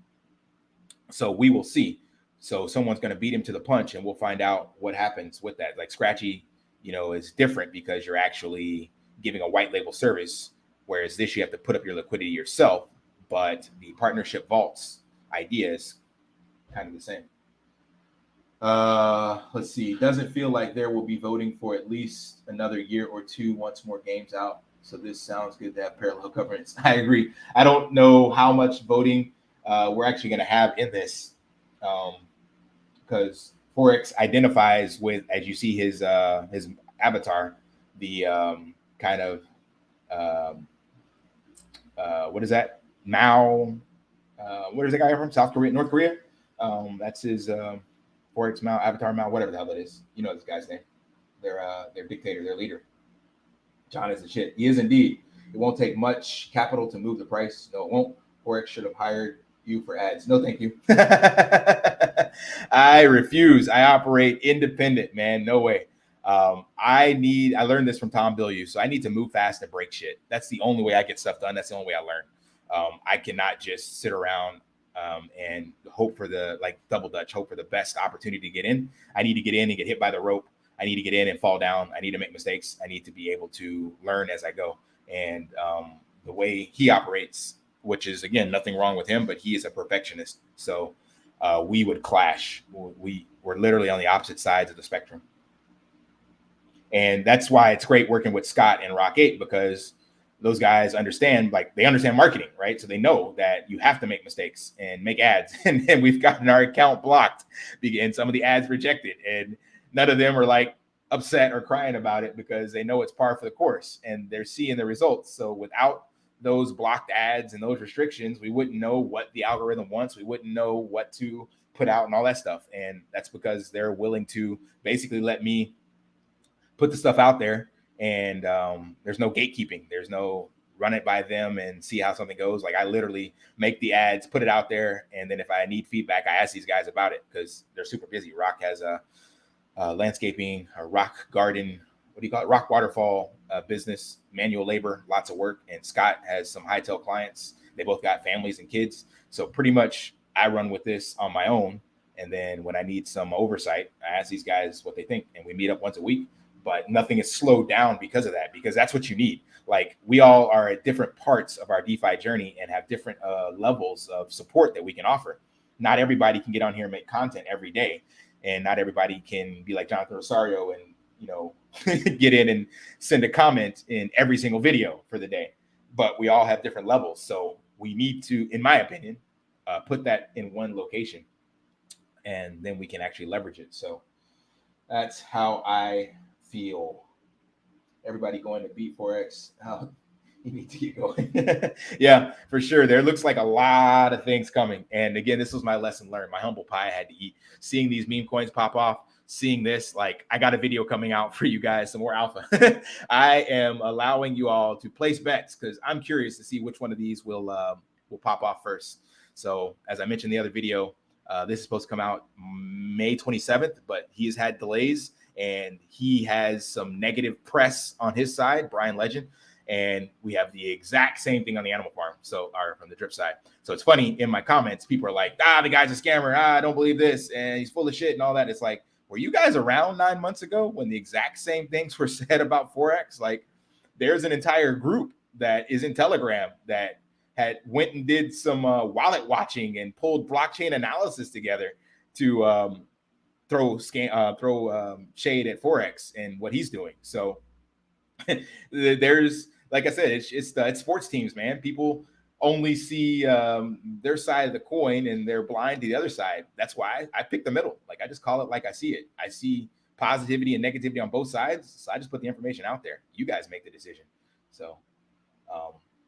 So we will see. So someone's going to beat him to the punch, and we'll find out what happens with that. Like Scratchy, is different because you're actually giving a white label service, whereas this you have to put up your liquidity yourself. But the partnership vaults idea is kind of the same. Let's see. Doesn't feel like there will be voting for at least another year or two once more games out. So this sounds good to have parallel governance. I agree. I don't know how much voting we're actually going to have in this, because Forex identifies with, as you see his avatar, the kind of what is that? Mao. Where is the guy from? South Korea, North Korea. That's his Forex Mao, Avatar Mao, whatever the hell that is. You know this guy's name. Their dictator, their leader. John is the shit. He is indeed. It won't take much capital to move the price. No, it won't. Forex should have hired you for ads. No, thank you. I refuse. I operate independent, man. No way. I learned this from Tom Bilyeu, so I need to move fast and break shit. That's the only way I get stuff done. That's the only way I learn. I cannot just sit around and hope for the, like double Dutch, hope for the best opportunity to get in. I need to get in and get hit by the rope. I need to get in and fall down. I need to make mistakes. I need to be able to learn as I go. And the way he operates, which is, again, nothing wrong with him, but he is a perfectionist. So we would clash. We're literally on the opposite sides of the spectrum. And that's why it's great working with Scott and Rock 8, because those guys understand, they understand marketing, right? So they know that you have to make mistakes and make ads. And then we've gotten our account blocked and some of the ads rejected. And none of them are upset or crying about it, because they know it's par for the course and they're seeing the results. So without those blocked ads and those restrictions, we wouldn't know what the algorithm wants. We wouldn't know what to put out and all that stuff. And that's because they're willing to basically let me put the stuff out there. And there's no gatekeeping. There's no run it by them and see how something goes. I literally make the ads, put it out there. And then if I need feedback, I ask these guys about it, because they're super busy. Rock has a landscaping, a rock garden, what do you call it? Rock waterfall business, manual labor, lots of work. And Scott has some high-tail clients. They both got families and kids. So pretty much I run with this on my own. And then when I need some oversight, I ask these guys what they think. And we meet up once a week. But nothing is slowed down because of that, because that's what you need. We all are at different parts of our DeFi journey and have different levels of support that we can offer. Not everybody can get on here and make content every day. And not everybody can be like Jonathan Rosario and, get in and send a comment in every single video for the day. But we all have different levels. So we need to, in my opinion, put that in one location, and then we can actually leverage it. So that's how I feel. Everybody going to beat Forex. You need to get going. Yeah, for sure. There looks like a lot of things coming. And again, this was my lesson learned. My humble pie I had to eat. Seeing these meme coins pop off, seeing this, I got a video coming out for you guys, some more alpha. I am allowing you all to place bets because I'm curious to see which one of these will pop off first. So as I mentioned in the other video, this is supposed to come out May 27th, but he has had delays and he has some negative press on his side, Brian Legend. And we have the exact same thing on the Animal Farm. So, or from the Drip side. So it's funny, in my comments, people are like, the guy's a scammer. I don't believe this. And he's full of shit and all that. It's like, were you guys around 9 months ago when the exact same things were said about Forex? There's an entire group that is in Telegram that had went and did some wallet watching and pulled blockchain analysis together to throw shade at Forex and what he's doing. So there's, like I said, it's sports teams, man. People only see their side of the coin and they're blind to the other side. That's why I pick the middle. I just call it like I see it. I see positivity and negativity on both sides. So I just put the information out there. You guys make the decision. So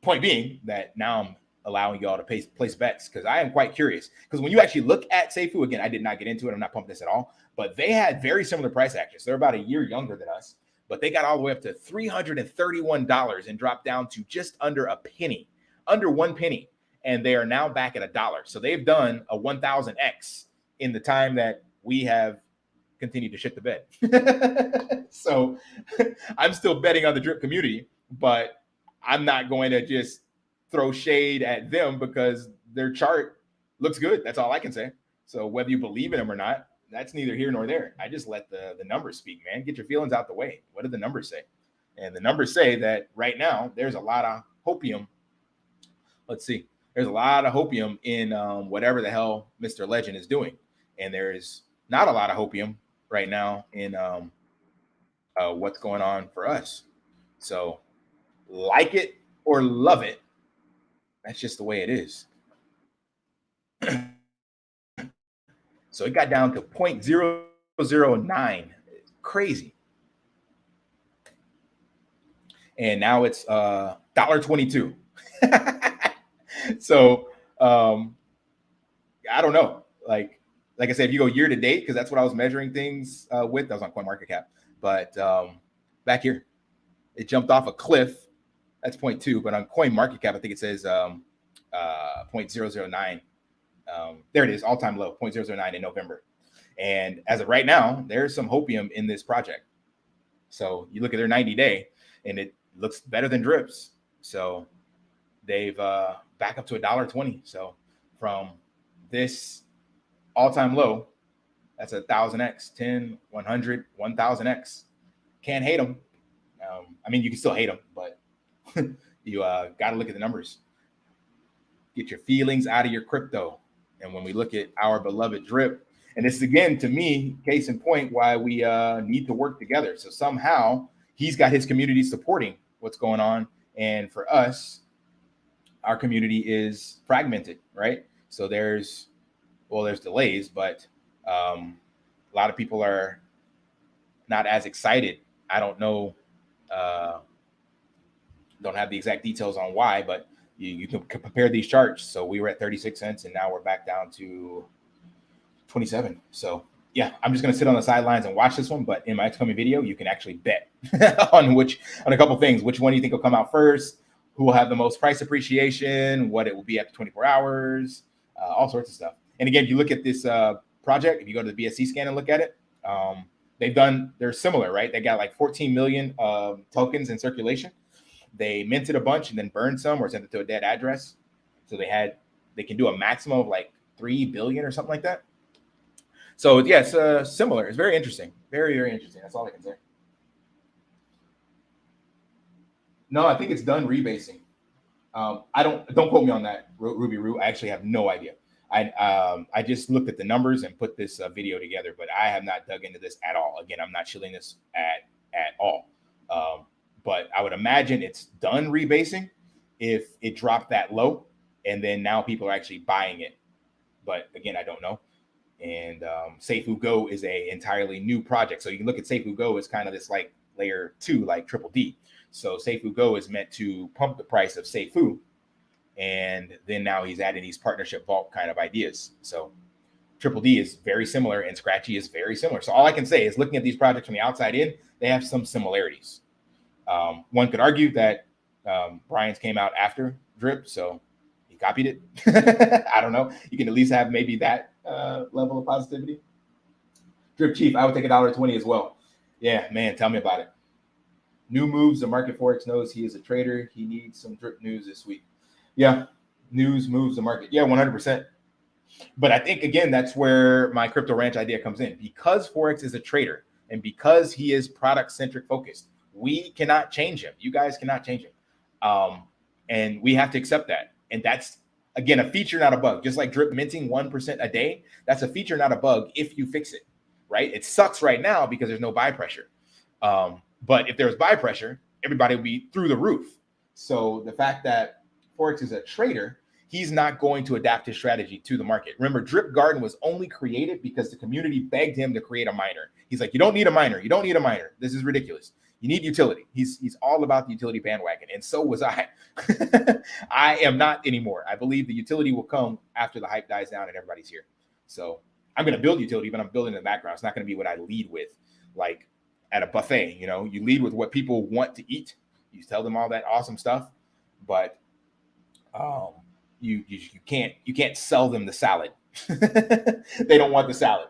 point being that now I'm allowing y'all to place bets because I am quite curious. Because when you actually look at Seifu, again, I did not get into it. I'm not pumping this at all. But they had very similar price actions. They're about a year younger than us. But they got all the way up to $331 and dropped down to just under a penny, under 1 penny. And they are now back at $1. So they've done a 1,000x in the time that we have continued to shit the bed. So I'm still betting on the Drip community, but I'm not going to just throw shade at them because their chart looks good. That's all I can say. So whether you believe in them or not, that's neither here nor there. I just let the numbers speak, man. Get your feelings out the way. What did the numbers say? And the numbers say that right now there's a lot of hopium. Let's see. There's a lot of hopium in whatever the hell Mr. Legend is doing, and there's not a lot of hopium right now in what's going on for us. So, like it or love it, that's just the way it is. So it got down to 0.009. Crazy. And now it's $1.22. So I don't know. Like I said, if you go year to date, because that's what I was measuring things with. That was on CoinMarketCap. But back here, it jumped off a cliff. That's 0.2. But on CoinMarketCap, I think it says 0.009. There it is, all-time low, 0.009 in November. And as of right now, there's some hopium in this project. So you look at their 90-day, and it looks better than Drips. So they've back up to $1.20. So from this all-time low, that's 1,000x, 10, 100, 1,000x. Can't hate them. I mean, you can still hate them, but you got to look at the numbers. Get your feelings out of your crypto. And when we look at our beloved Drip, and this is, again, to me, case in point, why we need to work together. So somehow he's got his community supporting what's going on. And for us, our community is fragmented, right? So there's delays, but a lot of people are not as excited. I don't know, don't have the exact details on why, but you can compare these charts. So we were at 36 cents and now we're back down to 27. So yeah, I'm just going to sit on the sidelines and watch this one. But in my upcoming video, you can actually bet on a couple things. Which one do you think will come out first? Who will have the most price appreciation? What it will be after 24 hours? All sorts of stuff. And again, if you look at this project, if you go to the BSC scan and look at it, they're similar, right? They got like 14 million tokens in circulation. They minted a bunch and then burned some or sent it to a dead address. So they can do a maximum of like 3 billion or something like that. So yeah, it's similar. It's very interesting. Very, very interesting. That's all I can say. No, I think it's done rebasing. Don't quote me on that, Ruby Roo. I actually have no idea. I just looked at the numbers and put this video together, but I have not dug into this at all. Again, I'm not shilling this at all. But I would imagine it's done rebasing if it dropped that low, and then now people are actually buying it. But again, I don't know. And SafeWhoGo is a entirely new project. So you can look at SafeWhoGo as kind of this like layer 2, like Triple D. So SafeWhoGo is meant to pump the price of SafeWho. And then now he's adding these partnership vault kind of ideas. So Triple D is very similar and Scratchy is very similar. So all I can say is looking at these projects from the outside in, they have some similarities. One could argue that Brian's came out after Drip, so he copied it. I don't know. You can at least have maybe that level of positivity. Drip Chief, I would take $1.20 as well. Yeah, man, tell me about it. New moves. The market forex knows he is a trader. He needs some Drip news this week. Yeah, news moves the market. Yeah, 100%. But I think, again, that's where my crypto ranch idea comes in. Because forex is a trader and because he is product-centric focused, we cannot change him. You guys cannot change him. And we have to accept that. And that's, again, a feature, not a bug. Just like Drip minting 1% a day, that's a feature, not a bug if you fix it, right? It sucks right now because there's no buy pressure. But if there was buy pressure, everybody would be through the roof. So the fact that forex is a trader, he's not going to adapt his strategy to the market. Remember, Drip Garden was only created because the community begged him to create a miner. He's like, you don't need a miner. You don't need a miner. This is ridiculous. You need utility. He's all about the utility bandwagon. And so was I. I am not anymore. I believe the utility will come after the hype dies down and everybody's here. So I'm going to build utility, but I'm building in the background. It's not going to be what I lead with. Like at a buffet, you know, you lead with what people want to eat. You tell them all that awesome stuff, but you can't sell them the salad. They don't want the salad,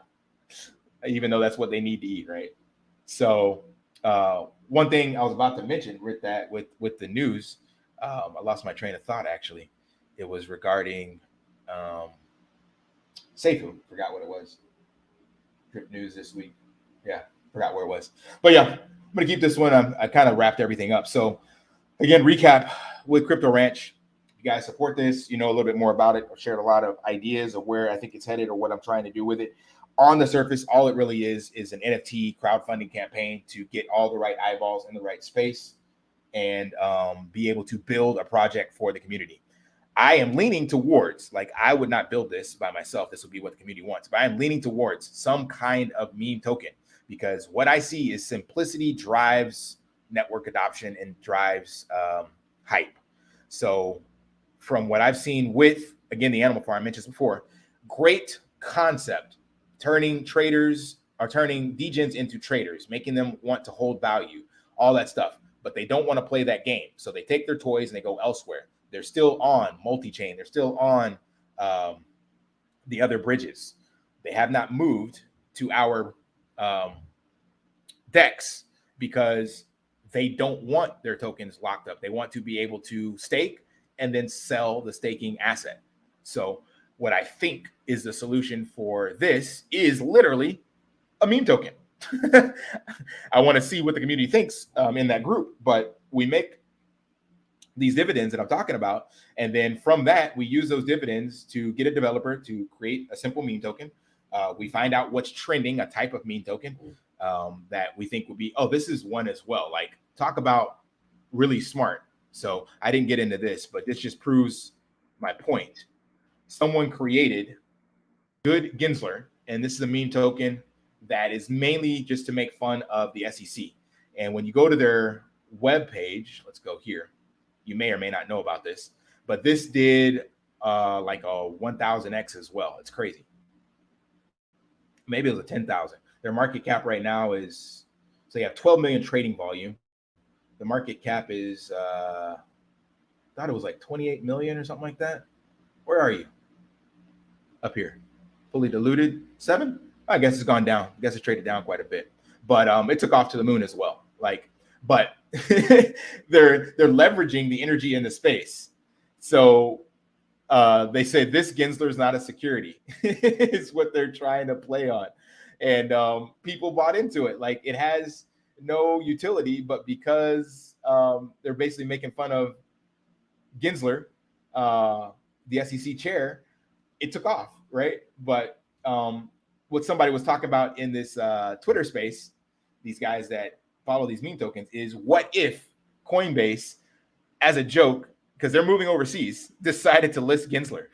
even though that's what they need to eat, right? So one thing I was about to mention with the news, I lost my train of thought. Actually, it was regarding Seifu. Forgot what it was. Trip news this week. Yeah, forgot where it was. But yeah, I'm gonna keep this one. I kind of wrapped everything up. So again, recap with Crypto Ranch. You guys support this. You know a little bit more about it. I've shared a lot of ideas of where I think it's headed or what I'm trying to do with it. On the surface, all it really is an NFT crowdfunding campaign to get all the right eyeballs in the right space and be able to build a project for the community. I am leaning towards, like, I would not build this by myself. This would be what the community wants. But I'm leaning towards some kind of meme token because what I see is simplicity drives network adoption and drives hype. So from what I've seen with, again, the Animal Farm I mentioned before, great concept, turning traders or turning degens into traders, making them want to hold value, all that stuff. But they don't want to play that game. So they take their toys and they go elsewhere. They're still on multi-chain. They're still on the other bridges. They have not moved to our DEX because they don't want their tokens locked up. They want to be able to stake and then sell the staking asset. So what I think is the solution for this is literally a meme token. I want to see what the community thinks in that group, but we make these dividends that I'm talking about. And then from that, we use those dividends to get a developer to create a simple meme token. We find out what's trending, a type of meme token that we think would be, oh, this is one as well. Like, talk about really smart. So I didn't get into this, but this just proves my point. Someone created Good Gensler, and this is a meme token that is mainly just to make fun of the SEC. And when you go to their web page, let's go here. You may or may not know about this, but this did like a 1,000x as well. It's crazy. Maybe it was a 10,000. Their market cap right now is, so you have 12 million trading volume. The market cap is, I thought it was like 28 million or something like that. Where are you? Up here. Fully diluted, 7? I guess it's gone down. I guess it's traded down quite a bit. But it took off to the moon as well. Like, but they're leveraging the energy in the space. So they say this Gensler is not a security. Is what they're trying to play on. And people bought into it. Like, it has no utility, but because they're basically making fun of Gensler, the SEC chair, it took off, right? But what somebody was talking about in this Twitter space, these guys that follow these meme tokens, is what if Coinbase, as a joke, because they're moving overseas, decided to list Gensler?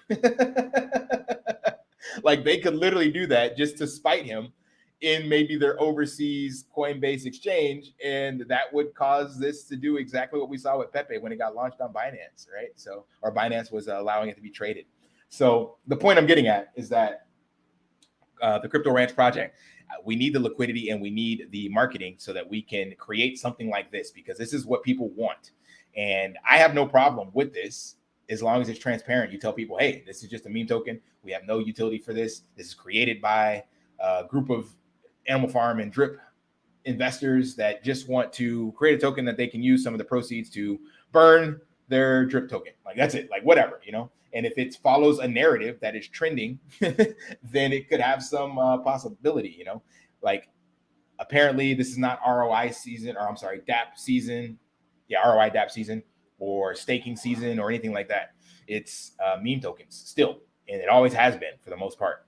Like, they could literally do that just to spite him in maybe their overseas Coinbase exchange, and that would cause this to do exactly what we saw with Pepe when it got launched on Binance, right? So, or Binance was allowing it to be traded. So the point I'm getting at is that the Crypto Ranch project, we need the liquidity and we need the marketing so that we can create something like this, because this is what people want. And I have no problem with this as long as it's transparent. You tell people, hey, this is just a meme token. We have no utility for this. This is created by a group of Animal Farm and Drip investors that just want to create a token that they can use some of the proceeds to burn their Drip token. Like, that's it. Like, whatever, you know. And if it follows a narrative that is trending, then it could have some possibility, you know. Like, apparently this is not ROI season, or I'm sorry, DApp season. Yeah, ROI DApp season or staking season or anything like that. It's meme tokens still, and it always has been for the most part.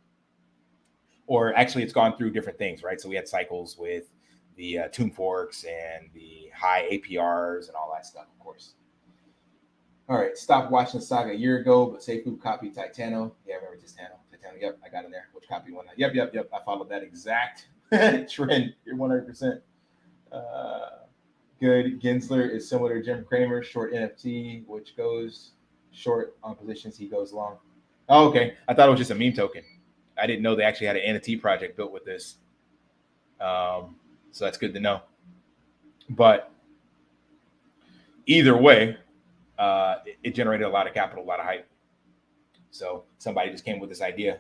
Or actually, it's gone through different things, right? So we had cycles with the Tomb Forks and the high APRs and all that stuff, of course. All right, stopped watching the saga a year ago, but Seifu copied Titano. Yeah, I remember Titano. Yep, I got in there. Which copy one? Yep. I followed that exact trend. You're 100%. Good. Gensler is similar to Jim Cramer, short NFT, which goes short on positions, he goes long. Oh, okay. I thought it was just a meme token. I didn't know they actually had an NFT project built with this. So that's good to know. But either way, it generated a lot of capital, a lot of hype. So somebody just came with this idea,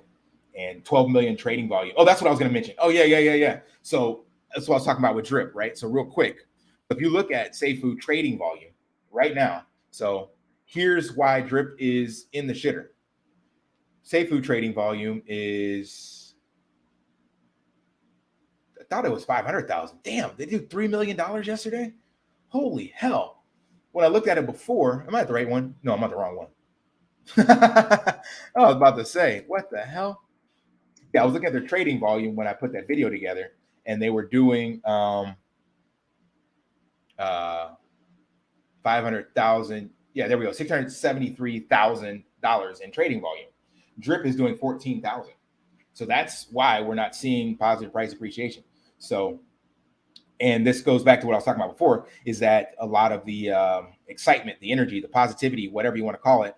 and 12 million trading volume. Oh, that's what I was going to mention. Oh, yeah. So that's what I was talking about with Drip, right? So real quick, if you look at Seifu trading volume right now, So here's why drip is in the shitter. Safe food trading volume is, I thought it was 500,000. Damn, they did $3 million yesterday. Holy hell. When I looked at it before, am I at the right one? No, I'm at the wrong one. I was about to say, what the hell? Yeah, I was looking at their trading volume when I put that video together, and they were doing 500,000. Yeah, there we go. $673,000 in trading volume. Drip is doing 14,000. So that's why we're not seeing positive price appreciation. So, and this goes back to what I was talking about before, is that a lot of the excitement, the energy, the positivity, whatever you want to call it,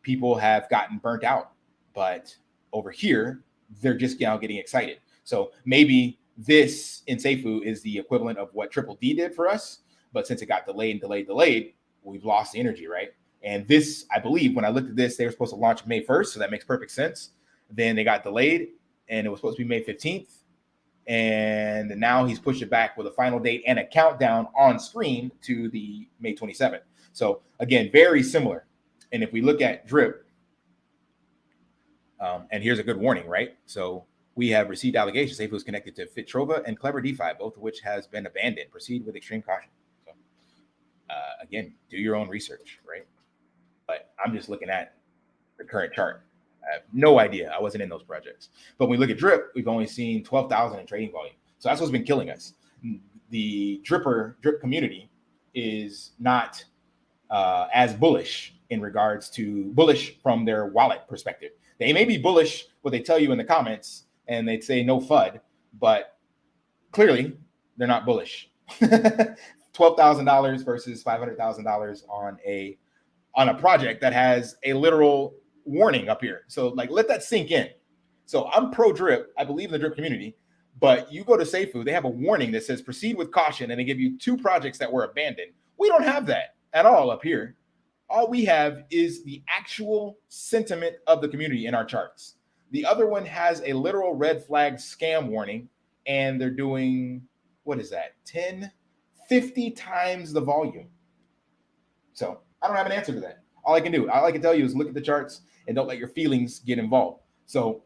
people have gotten burnt out. But over here, they're just now getting excited. So maybe this in Seifu is the equivalent of what Triple D did for us. But since it got delayed, we've lost the energy, right? And this, I believe, when I looked at this, they were supposed to launch May 1st. So that makes perfect sense. Then they got delayed, and it was supposed to be May 15th. And now he's pushed it back with a final date and a countdown on screen to the May 27th. So again, very similar. And if we look at drip, and here's a good warning, right? So we have received allegations Seifu is connected to Fitrova and Clever DeFi, both of which has been abandoned. Proceed with extreme caution. So again, do your own research, right? But I'm just looking at the current chart. I have no idea. I wasn't in those projects. But when we look at drip, we've only seen 12,000 in trading volume. So that's what's been killing us. The drip community is not as bullish in regards to bullish from their wallet perspective. They may be bullish what they tell you in the comments, and they'd say no FUD, but clearly they're not bullish. $12,000 versus $500,000 on a project that has a literal warning up here. So like, let that sink in. So I'm pro drip. I believe in the drip community, but you go to Seifu, they have a warning that says proceed with caution, and they give you 2 projects that were abandoned. We don't have that at all up here. All we have is the actual sentiment of the community in our charts. The other one has a literal red flag scam warning, and they're doing, what is that? 50 times the volume. So I don't have an answer to that. All I can tell you is look at the charts and don't let your feelings get involved. So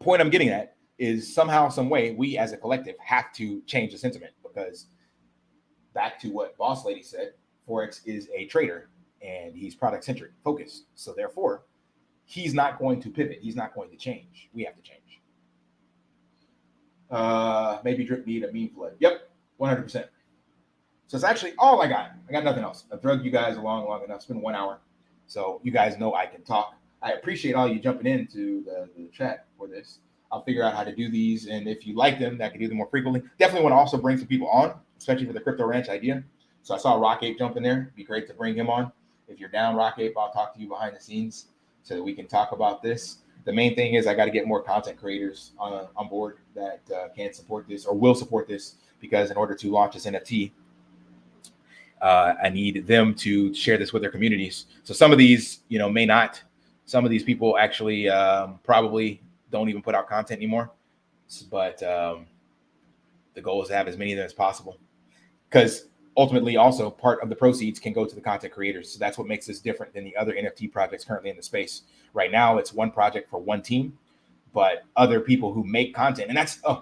point I'm getting at is somehow, some way, we as a collective have to change the sentiment, because back to what Boss Lady said, Forex is a trader and he's product centric focused. So therefore, he's not going to pivot. He's not going to change. We have to change. Maybe drip need a meme flood. Yep, 100%. So it's actually all I got. I got nothing else. I've drugged you guys along long enough. It's been 1 hour. So you guys know I can talk. I appreciate all you jumping into the chat for this. I'll figure out how to do these. And if you like them, I can do them more frequently. Definitely want to also bring some people on, especially for the Crypto Ranch idea. So I saw Rock Ape jump in there. It'd be great to bring him on. If you're down, Rock Ape, I'll talk to you behind the scenes so that we can talk about this. The main thing is I got to get more content creators on board that can support this or will support this, because in order to launch this NFT, I need them to share this with their communities. So some of these, may not. Some of these people actually probably don't even put out content anymore. But the goal is to have as many of them as possible, because ultimately also part of the proceeds can go to the content creators. So that's what makes this different than the other NFT projects currently in the space. Right now, it's one project for one team, but other people who make content. And that's, I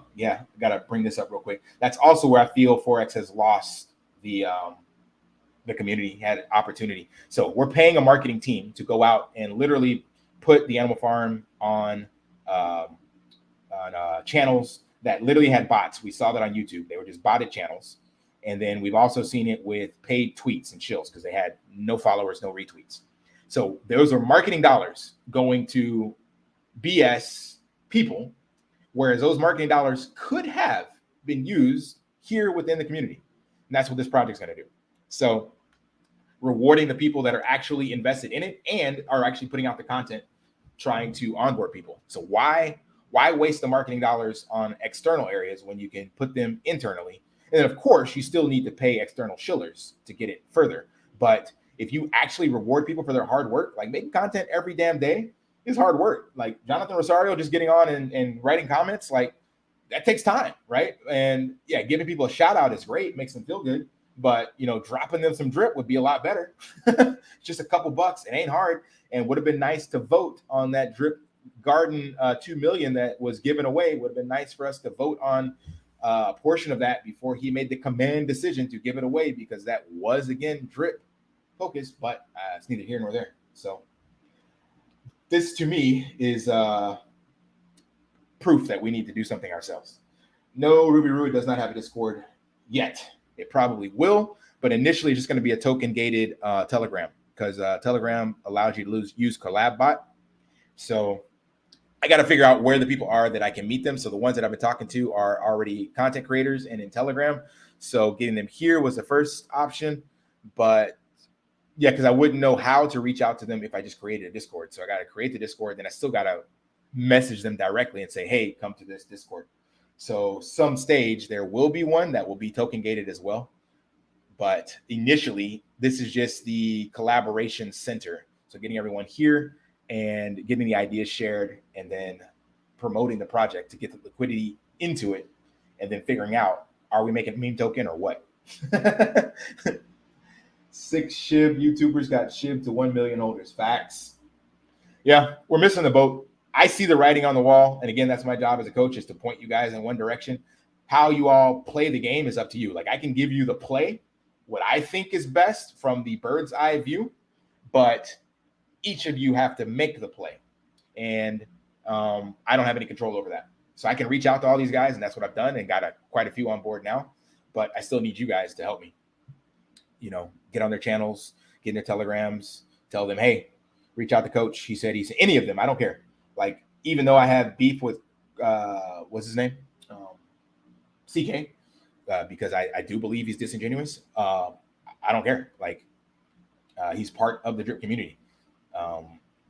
got to bring this up real quick. That's also where I feel Forex has lost the community had opportunity. So we're paying a marketing team to go out and literally put the animal farm on channels that literally had bots. We saw that on YouTube. They were just botted channels. And then we've also seen it with paid tweets and shills because they had no followers, no retweets. So those are marketing dollars going to BS people, whereas those marketing dollars could have been used here within the community. And that's what this project's going to do. So rewarding the people that are actually invested in it and are actually putting out the content, trying to onboard people. So why waste the marketing dollars on external areas when you can put them internally? And then, of course, you still need to pay external shillers to get it further. But if you actually reward people for their hard work, like making content every damn day is hard work. Like Jonathan Rosario just getting on and writing comments, like that takes time, right? And yeah, giving people a shout out is great, makes them feel good. but dropping them some drip would be a lot better. Just a couple bucks. It ain't hard, and would have been nice to vote on that drip garden 2 million that was given away. Would have been nice for us to vote on a portion of that before he made the command decision to give it away, because that was, again, drip focused, but it's neither here nor there. So this to me is proof that we need to do something ourselves. No, Ruby Rui does not have a Discord yet. It probably will, but initially it's just going to be a token gated Telegram, because Telegram allows you to use collab bot. So I got to figure out where the people are that I can meet them. So the ones that I've been talking to are already content creators and in Telegram. So getting them here was the first option, but yeah, because I wouldn't know how to reach out to them if I just created a Discord. So I got to create the Discord, then I still got to message them directly and say, hey, come to this Discord. So some stage there will be one that will be token gated as well. But initially, this is just the collaboration center. So getting everyone here and getting the ideas shared, and then promoting the project to get the liquidity into it, and then figuring out, are we making a meme token or what? 6 SHIB YouTubers got SHIB to 1 million holders. Facts. Yeah, we're missing the boat. I see the writing on the wall. And again, that's my job as a coach, is to point you guys in one direction. How you all play the game is up to you. Like, I can give you the play, what I think is best from the bird's eye view, but each of you have to make the play. And I don't have any control over that. So I can reach out to all these guys, and that's what I've done, and got quite a few on board now. But I still need you guys to help me. Get on their channels, get in their Telegrams, tell them, hey, reach out to coach. He said any of them. I don't care. Like, even though I have beef with, what's his name? CK, because I do believe he's disingenuous. I don't care. Like, he's part of the drip community.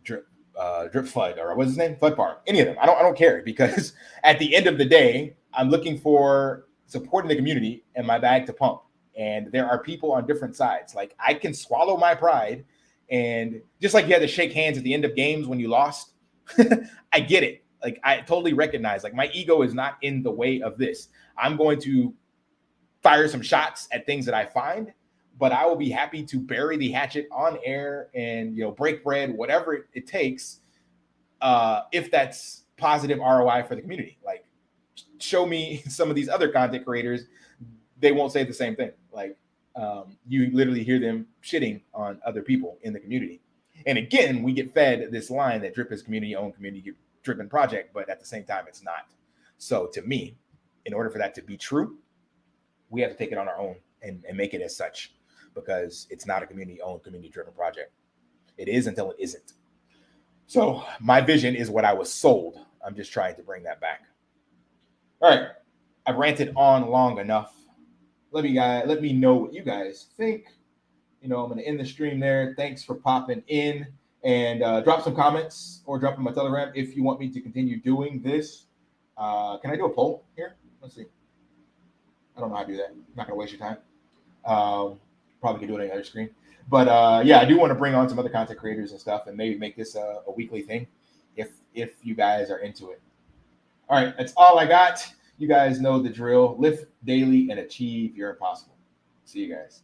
Drip FUD, or what's his name? FUD Bar. Any of them. I don't care, because at the end of the day, I'm looking for supporting the community and my bag to pump. And there are people on different sides. Like, I can swallow my pride, and just like you had to shake hands at the end of games when you lost, I get it. Like, I totally recognize, like, my ego is not in the way of this. I'm going to fire some shots at things that I find, but I will be happy to bury the hatchet on air and, break bread, whatever it takes, if that's positive ROI for the community. Like, show me some of these other content creators, they won't say the same thing. Like, you literally hear them shitting on other people in the community. And again, we get fed this line that drip is community-owned, community-driven project, but at the same time, it's not. So to me, in order for that to be true, we have to take it on our own and make it as such, because it's not a community-owned, community-driven project. It is until it isn't. So my vision is what I was sold. I'm just trying to bring that back. All right, I've ranted on long enough. Let me know what you guys think. I'm going to end the stream there. Thanks for popping in, and drop some comments or drop in my Telegram if you want me to continue doing this. Can I do a poll here? Let's see. I don't know how to do that. I'm not going to waste your time. Probably could do it on the other screen. But yeah, I do want to bring on some other content creators and stuff, and maybe make this a weekly thing if you guys are into it. All right, that's all I got. You guys know the drill. Lift daily and achieve your impossible. See you guys.